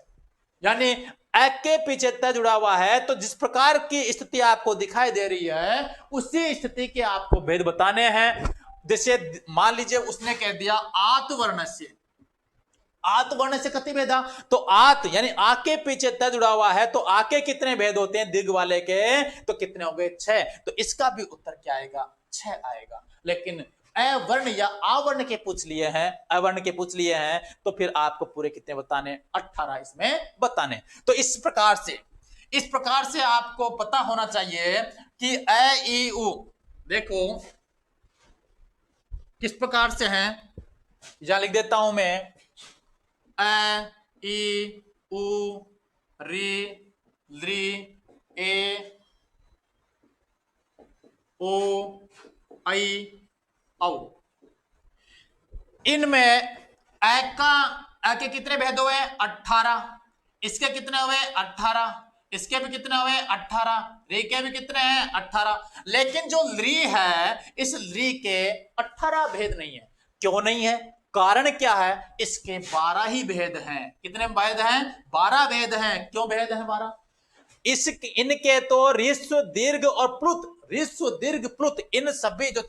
यानी एक के पीछे त जुड़ा हुआ है, तो जिस प्रकार की स्थिति आपको दिखाई दे रही है उसी स्थिति के आपको भेद बताने हैं। जैसे मान लीजिए उसने कह दिया आत वर्ण से, आत वर्ण से कति भेदा, तो आत यानी आ के पीछे त जुड़ा हुआ है, तो आ के कितने भेद होते हैं दीर्घ वाले के, तो कितने हो गए 6। तो इसका भी उत्तर क्या आएगा 6 आएगा। लेकिन अवर्ण या आवर्ण के पूछ लिए हैं, अवर्ण के पूछ लिए हैं, तो फिर आपको पूरे कितने बताने 18 इसमें बताने। तो इस प्रकार से आपको पता होना चाहिए कि अ ई उ देखो किस प्रकार से है, यहां लिख देता हूं मैं अ ई उ री ली ए ओ आई औ। इनमें अ के कितने भेद हुए 18, इसके कितने हुए 18, इसके भी कितने हुए 18, री के भी कितने हैं 18। लेकिन जो ली है इस ली के 18 भेद नहीं है। क्यों नहीं है, कारण क्या है, इसके 12 ही भेद हैं। कितने भेद हैं 12 भेद हैं। क्यों भेद हैं 12, इनके तो ऋस्व दीर्घ और प्लुत, ऋस्व दीर्घ प्लुत, इन सभी जो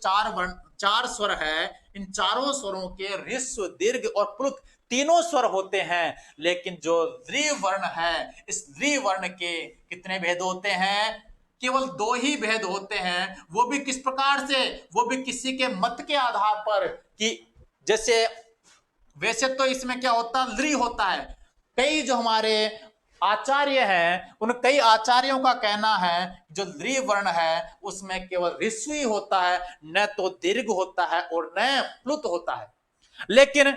चार स्वर है, इन चारों स्वरों के ऋस्व दीर्घ और प्लुत तीनों स्वर होते हैं। लेकिन जो री वर्ण है इस री वर्ण के कितने भेद होते हैं, केवल 2 ही भेद होते हैं। वो भी किस प्रकार से, वो भी किसी के मत के आधार पर, कि जैसे वैसे तो इसमें क्या होता है ली होता है, कई जो हमारे आचार्य हैं उन कई आचार्यों का कहना है जो ली वर्ण है उसमें केवल ऋस्व ही होता है, न तो दीर्घ होता है और न प्लुत होता है। लेकिन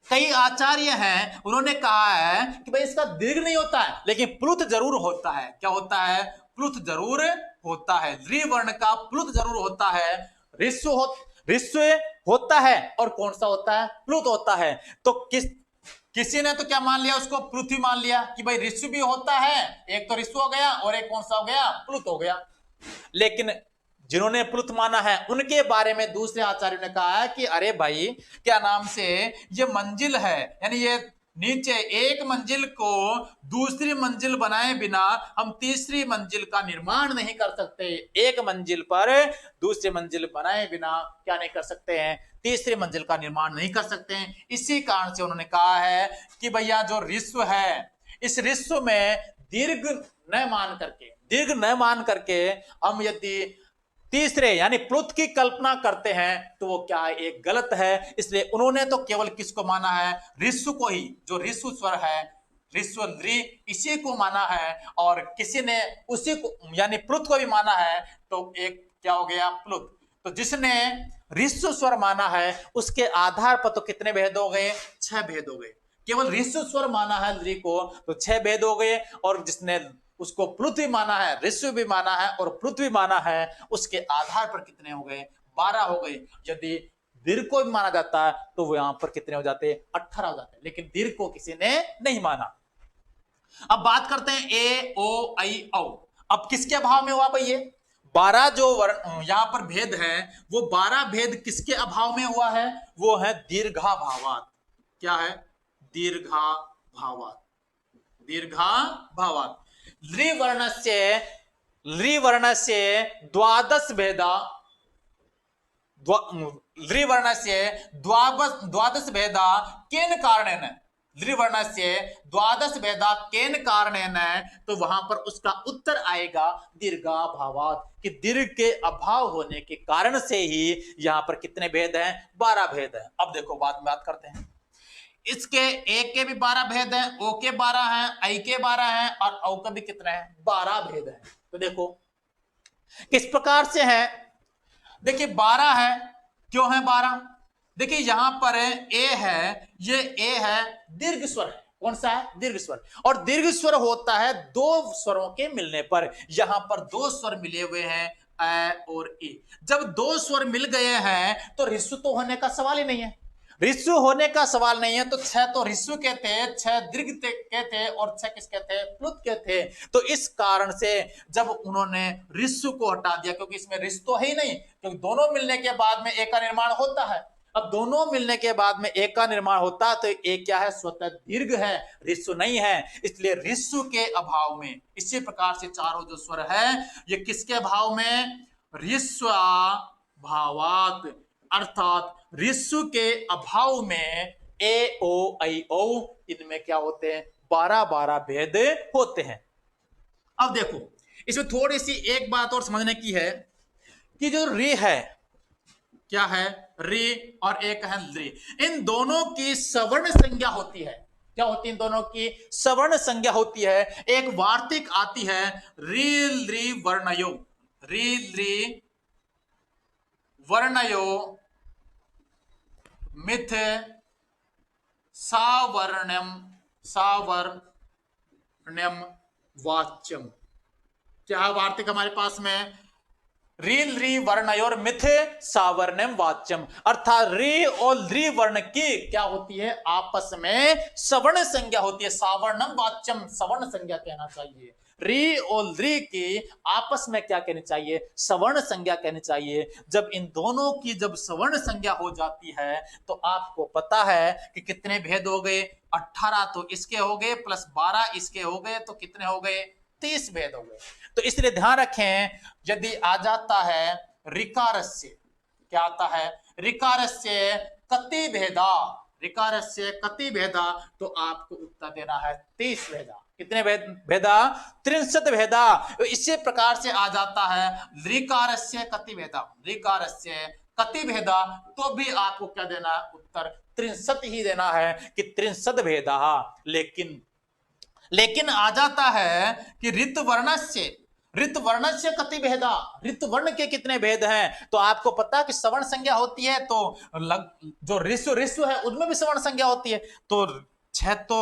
कई आचार्य हैं उन्होंने कहा है कि भाई इसका दीर्घ नहीं होता है लेकिन प्लुत जरूर होता है। क्या होता है, प्लुत जरूर होता है, ली वर्ण का प्लुत जरूर होता है। ऋस्व होता है और कौन सा होता है प्लुत होता है। तो किसी ने तो क्या मान लिया, उसको पृथ्वी मान लिया कि भाई ऋषु भी होता है, एक तो ऋषु हो गया और एक कौन सा हो गया प्लुत हो गया। लेकिन जिन्होंने प्लुत माना है उनके बारे में दूसरे आचार्यों ने कहा है कि अरे भाई क्या नाम से ये मंजिल है, यानी ये नीचे एक मंजिल को दूसरी मंजिल बनाए बिना हम तीसरी मंजिल का निर्माण नहीं कर सकते। एक मंजिल पर दूसरी मंजिल बनाए बिना क्या नहीं कर सकते हैं, तीसरी मंजिल का निर्माण नहीं कर सकते हैं। इसी कारण से उन्होंने कहा है कि भैया जो ऋस्व है इस ऋस्व में दीर्घ न मान करके हम यदि तीसरे यानी प्लुत की कल्पना करते हैं तो वो क्या है, एक गलत है। इसलिए उन्होंने तो केवल किसको माना है, ऋस्व को ही, जो ऋस्व स्वर है ऋस्व री इसी को माना है, और किसी ने उसी को यानी प्लुत को भी माना है, तो एक क्या हो गया प्लुत। तो जिसने ऋस्व स्वर माना है उसके आधार पर तो कितने भेद हो गए 6 भेद हो गए। केवल ऋस्व स्वर माना है री को तो 6 भेद हो गए, और जिसने उसको पृथ्वी माना है, ऋषि भी माना है और पृथ्वी माना है, उसके आधार पर कितने हो गए 12 हो गए। यदि दीर्घ को भी माना जाता है तो वो यहां पर कितने हो जाते 18 हो जाते, लेकिन दीर्घ को किसी ने नहीं माना। अब बात करते हैं ए ओ आई औ। अब किसके अभाव में हुआ भाई, ये 12 जो यहां पर भेद है वो 12 भेद किसके अभाव में हुआ है, वो है दीर्घा भावात। क्या है, दीर्घा भावात, दीर्घा भावात। ली वर्णस्य द्वादश भेदा, ली वर्णस्य द्वादश भेदा केन कारणेन, ली वर्णस्य द्वादश भेदा केन कारणेन, तो वहां पर उसका उत्तर आएगा दीर्घा भावात, कि दीर्घ के अभाव होने के कारण से ही यहां पर कितने भेद हैं 12 भेद हैं। अब देखो बाद में बात करते हैं, इसके एक के भी 12 भेद हैं, ओ के 12 हैं, आई के 12 हैं, और औ के भी कितने हैं 12 भेद हैं। तो देखो किस प्रकार से है, देखिए 12 है, क्यों है 12, देखिए यहां पर ए है, ये ए है दीर्घ स्वर है, कौन सा है दीर्घ स्वर, और दीर्घ स्वर होता है 2 स्वरों के मिलने पर। यहां पर 2 स्वर मिले हुए हैं अ और ए, जब 2 स्वर मिल गए हैं तो ऋस्व तो होने का सवाल ही नहीं है, ऋस्व होने का सवाल नहीं है। तो 6 तो ऋस्व के थे, 6 दीर्घ के थे, और 6 किसके थे प्लुत के थे। तो इस कारण से जब उन्होंने ऋस्व को हटा दिया, क्योंकि इसमें ऋस्व तो है ही नहीं, क्योंकि दोनों मिलने के बाद में एक का निर्माण होता है, अब दोनों मिलने के बाद में एक का निर्माण होता है, तो एक क्या है, स्वतः दीर्घ है, ऋस्व नहीं है, इसलिए ऋस्व के अभाव में। इसी प्रकार से चारों जो स्वर है ये किसके अभाव में, ऋस्व भावात, अर्थात ऋस्व के अभाव में ए ओ ऐ ओ इनमें क्या होते हैं, 12 भेद होते हैं। अब देखो इसमें थोड़ी सी एक बात और समझने की है कि जो रे है, क्या है, रे और एक है रे, इन दोनों की सवर्ण संज्ञा होती है। क्या होती है, इन दोनों की सवर्ण संज्ञा होती है। एक वार्तिक आती है, रील री वर्णयो, रील री वर्णयो मिथ सावर्ण्यम सावर्ण्यम वाच्यम। क्या वार्तिक हमारे पास में, रील री वर्णयोर मिथ सावर्णम वाच्यम, अर्थात री और री वर्ण की क्या होती है, आपस में सवर्ण संज्ञा होती है। सावर्णम वाच्यम, सवर्ण संज्ञा कहना चाहिए। री और री की आपस में क्या कहनी चाहिए, सवर्ण संज्ञा कहनी चाहिए। जब इन दोनों की जब सवर्ण संज्ञा हो जाती है तो आपको पता है कि कितने भेद हो गए, 18 तो इसके हो गए प्लस 12 इसके हो गए, तो कितने हो गए, 30 भेद हो गए। तो इसलिए ध्यान रखें, यदि आ जाता है ऋकारस्य, क्या आता है, ऋकारस्य कति भेदा, ऋकारस्य कति भेदा, तो आपको उत्तर देना है 30 भेदा। कितने भेदा, 63 भेदा। इसी प्रकार से आ जाता है ऋकारस्य कति भेदा, ऋकारस्य कति भेदा, तो भी आपको क्या देना है, उत्तर 63 ही देना है कि 63 भेदा। लेकिन आ जाता है कि ऋतवर्णस्य कति भेदा, ऋतवर्ण के कितने भेद हैं, तो आपको पता है कि सवर्ण संज्ञा होती है, तो जो ऋस्व है उनमें भी सवर्ण संज्ञा होती है। तो 6 तो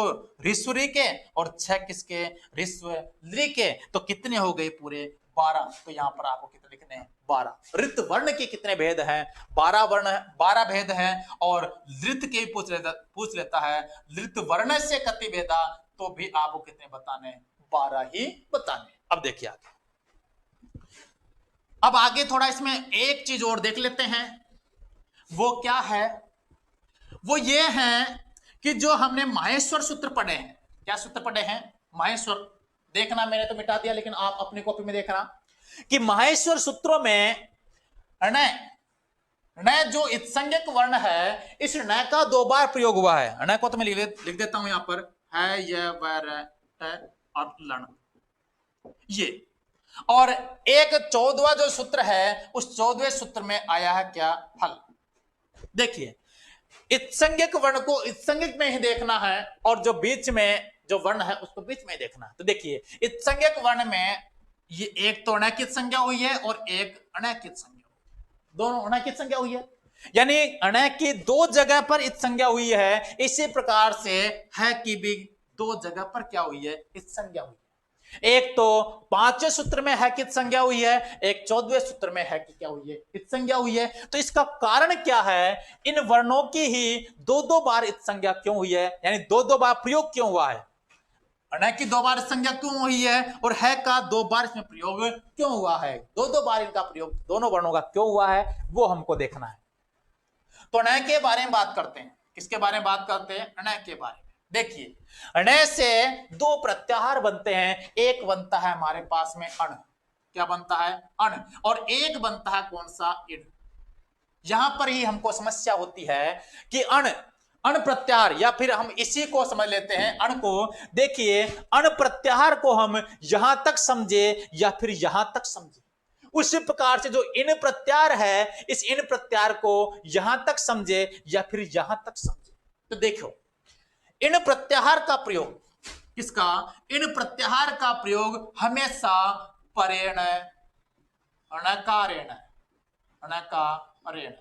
ऋस्व री के और 6 किसके, ऋस्व री के, तो कितने हो गए पूरे 12। तो यहां पर आपको कितने लिखने हैं, 12। ऋतवर्ण के कितने भेद हैं, 12 वर्ण, 12 भेद हैं। और ऋत के पूछ लेता है ऋतवर्ण से कति भेदा, तो भी आपको कितने बताने, 12 ही बताने। अब देखिए आगे, अब आगे थोड़ा इसमें एक चीज और देख लेते हैं। वो क्या है, वो ये है कि जो हमने माहेश्वर सूत्र पढ़े हैं, क्या सूत्र पढ़े हैं, माहेश्वर, देखना मैंने तो मिटा दिया लेकिन आप अपनी कॉपी में देखना कि माहेश्वर सूत्रों में न जो इत्संज्ञक वर्ण है, इस न का 2 बार प्रयोग हुआ है। न को तो मैं लिख देता हूं यहां पर, है यह वर और लण, ये। और एक 14वां जो सूत्र है, उस 14वें सूत्र में आया है क्या, फल। देखिए इत्संज्ञक वर्ण को इत्संज्ञक में ही देखना है, और जो बीच में जो वर्ण है उसको बीच में देखना है। तो देखिए इत्संज्ञक वर्ण में ये एक तो अनैकित संज्ञा हुई है और एक अनैकित संज्ञा, दोनों अनैकित संज्ञा हुई है, यानी अनैकित 2 जगह पर इत संज्ञा हुई है। इसी प्रकार से है कि भी 2 जगह पर क्या हुई है, इत संज्ञा हुई है। एक तो 5वें सूत्र में है कि संज्ञा हुई है, एक 14वें सूत्र में है कि क्या हुई है, इत संज्ञा हुई है। तो इसका कारण क्या है, इन वर्णों की ही 2-2 बार इत संज्ञा क्यों हुई है, यानी 2-2 बार प्रयोग क्यों हुआ है, अनय की 2 बार संज्ञा क्यों हुई है, और है का 2 बार इसमें प्रयोग क्यों हुआ है, 2-2 बार इनका प्रयोग दोनों वर्णों का क्यों हुआ है, वो हमको देखना है। तो अनय के बारे में बात करते हैं, किसके बारे में बात करते हैं, अनय के बारे में। देखिए अनय से 2 प्रत्याहार बनते हैं, एक बनता है हमारे पास में अण, क्या बनता है, अण, और एक बनता है कौन सा, इण। यहां पर ही हमको समस्या होती है कि अण प्रत्याहार, या फिर हम इसी को समझ लेते हैं अण को। देखिए अण प्रत्याहार को हम यहां तक समझे या फिर यहां तक समझे, उसी प्रकार से जो इन प्रत्याहार है, इस इन प्रत्याहार को यहां तक समझे या फिर यहां तक समझे। तो देखो इन प्रत्याहार का प्रयोग, किसका, इन प्रत्याहार का प्रयोग हमेशा परेण, अणकारेण, अणकारेण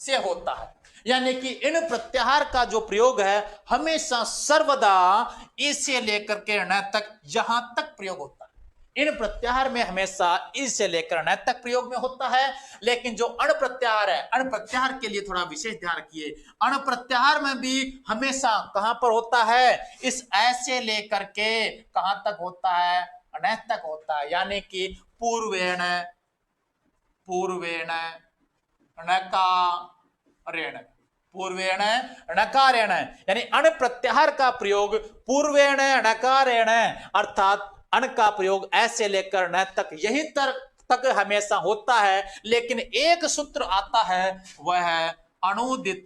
से होता है। यानी कि इन प्रत्याहार का जो प्रयोग है हमेशा सर्वदा इसे लेकर के न तक, यहां तक प्रयोग होता है। इन प्रत्याहार में हमेशा इसे लेकर न तक प्रयोग में होता है। लेकिन जो अण प्रत्याहार है, अण प्रत्याहार के लिए थोड़ा विशेष ध्यान रखिए, अण प्रत्याहार में भी हमेशा कहां पर होता है, इस ऐसे लेकर के कहां तक होता है, न तक होता है। यानी कि पूर्वेण, पूर्वेण, ऋण, पूर्वेण णकारेण, यानी अण प्रत्याहार का प्रयोग पूर्वेण णकारेण, अर्थात अण का प्रयोग ऐसे लेकर न तक, यही तक हमेशा होता है, लेकिन एक सूत्र आता है वह है अनुदित,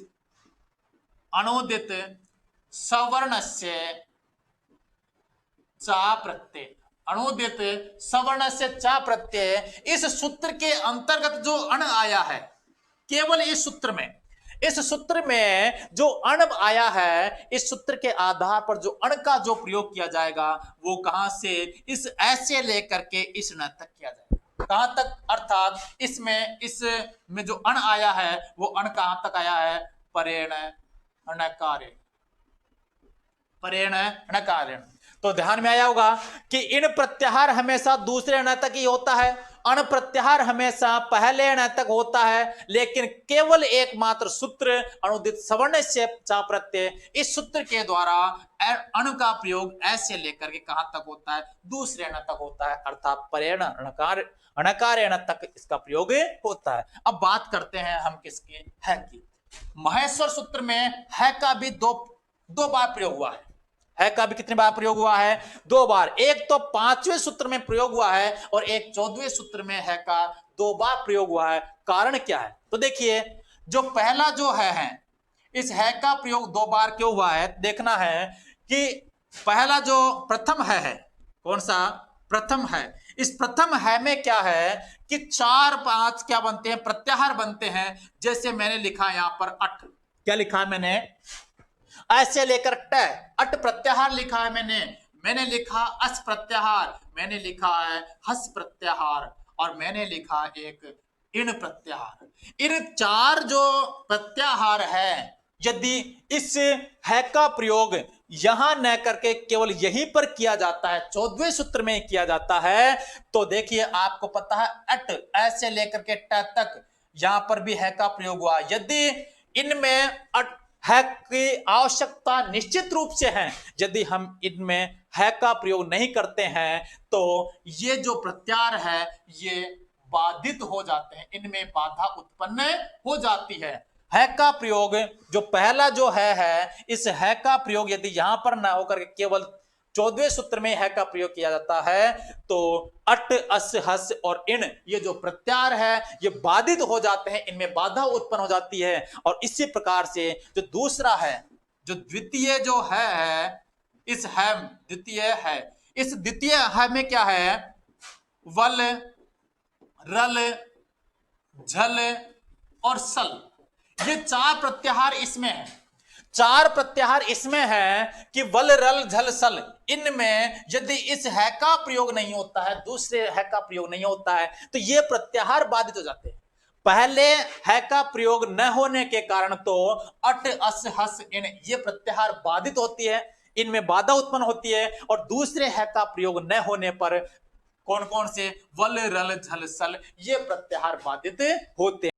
अनुदित सवर्णस्य चा प्रत्यय, अनुदित सवर्ण से चा प्रत्यय। इस सूत्र के अंतर्गत जो अण आया है, केवल इस सूत्र में, इस सूत्र में जो अण आया है, इस सूत्र के आधार पर जो अण का जो प्रयोग किया जाएगा वो कहां से, इस ऐसे लेकर के इस न तक किया जाएगा। कहां तक, अर्थात इसमें, इसमें जो अण आया है वो अण कहां तक आया है, परेण णकारेण, परेण णकारेण। तो ध्यान में आया होगा कि इन प्रत्याहार हमेशा दूसरे न तक ही होता है, अण प्रत्याहार हमेशा पहले न तक होता है, लेकिन केवल एकमात्र सूत्र अनुदित सवर्ण से चा प्रत्यय, इस सूत्र के द्वारा अण का प्रयोग ऐसे लेकर के कहां तक होता है, दूसरे न तक होता है, अर्थात परेण णकारेण तक इसका प्रयोग होता है। अब बात करते हैं हम किसकी, है की। महेश्वर सूत्र में है का भी दो बार प्रयोग हुआ है का भी कितने बार प्रयोग हुआ है, 2 बार। एक तो 5वें सूत्र में प्रयोग हुआ है और एक 14वें सूत्र में है का 2 बार प्रयोग हुआ है। कारण क्या है, तो देखिए, जो पहला जो है इस है का प्रयोग 2 बार क्यों हुआ है, देखना है कि पहला जो प्रथम है कौन सा, प्रथम है। इस प्रथम है में क्या है कि 4-5 क्या बनते हैं, प्रत्याहार बनते हैं। जैसे मैंने लिखा यहां पर अट, क्या लिखा मैंने, ऐसे लेकर ट, अट प्रत्याहार लिखा है मैंने लिखा अस प्रत्याहार, मैंने लिखा है हस प्रत्याहार, और मैंने लिखा एक इन प्रत्याहार। इन 4 जो प्रत्याहार है, यदि इस है का प्रयोग यहां न करके केवल यहीं पर किया जाता है, 14वें सूत्र में किया जाता है, तो देखिए आपको पता है अट ऐसे लेकर के ट तक, यहां पर भी है का प्रयोग हुआ। यदि इनमें अट है की आवश्यकता निश्चित रूप से है, यदि हम इनमें है का प्रयोग नहीं करते हैं तो ये जो प्रत्याहार है ये बाधित हो जाते हैं, इनमें बाधा उत्पन्न हो जाती है का प्रयोग जो पहला जो है इस है का प्रयोग यदि यहां पर ना होकर के केवल 14वें सूत्र में है का प्रयोग किया जाता है, तो अट अस हस और इन ये जो प्रत्याहार है ये बाधित हो जाते हैं, इनमें बाधा उत्पन्न हो जाती है। और इसी प्रकार से जो दूसरा है, जो द्वितीय जो है, इस है द्वितीय है, इस द्वितीय है में क्या है, वल रल झल और सल, ये 4 प्रत्याहार इसमें है। 4 प्रत्याहार इसमें है कि वल रल झल सल, इनमें यदि इस है का प्रयोग नहीं होता है, दूसरे है का प्रयोग नहीं होता है, तो ये प्रत्याहार बाधित हो जाते हैं। पहले है का प्रयोग न होने के कारण तो अट अस हस इन ये प्रत्याहार बाधित होती है, इनमें बाधा उत्पन्न होती है, और दूसरे है का प्रयोग न होने पर कौन कौन से, वल रल झल सल, ये प्रत्याहार बाधित होते हैं।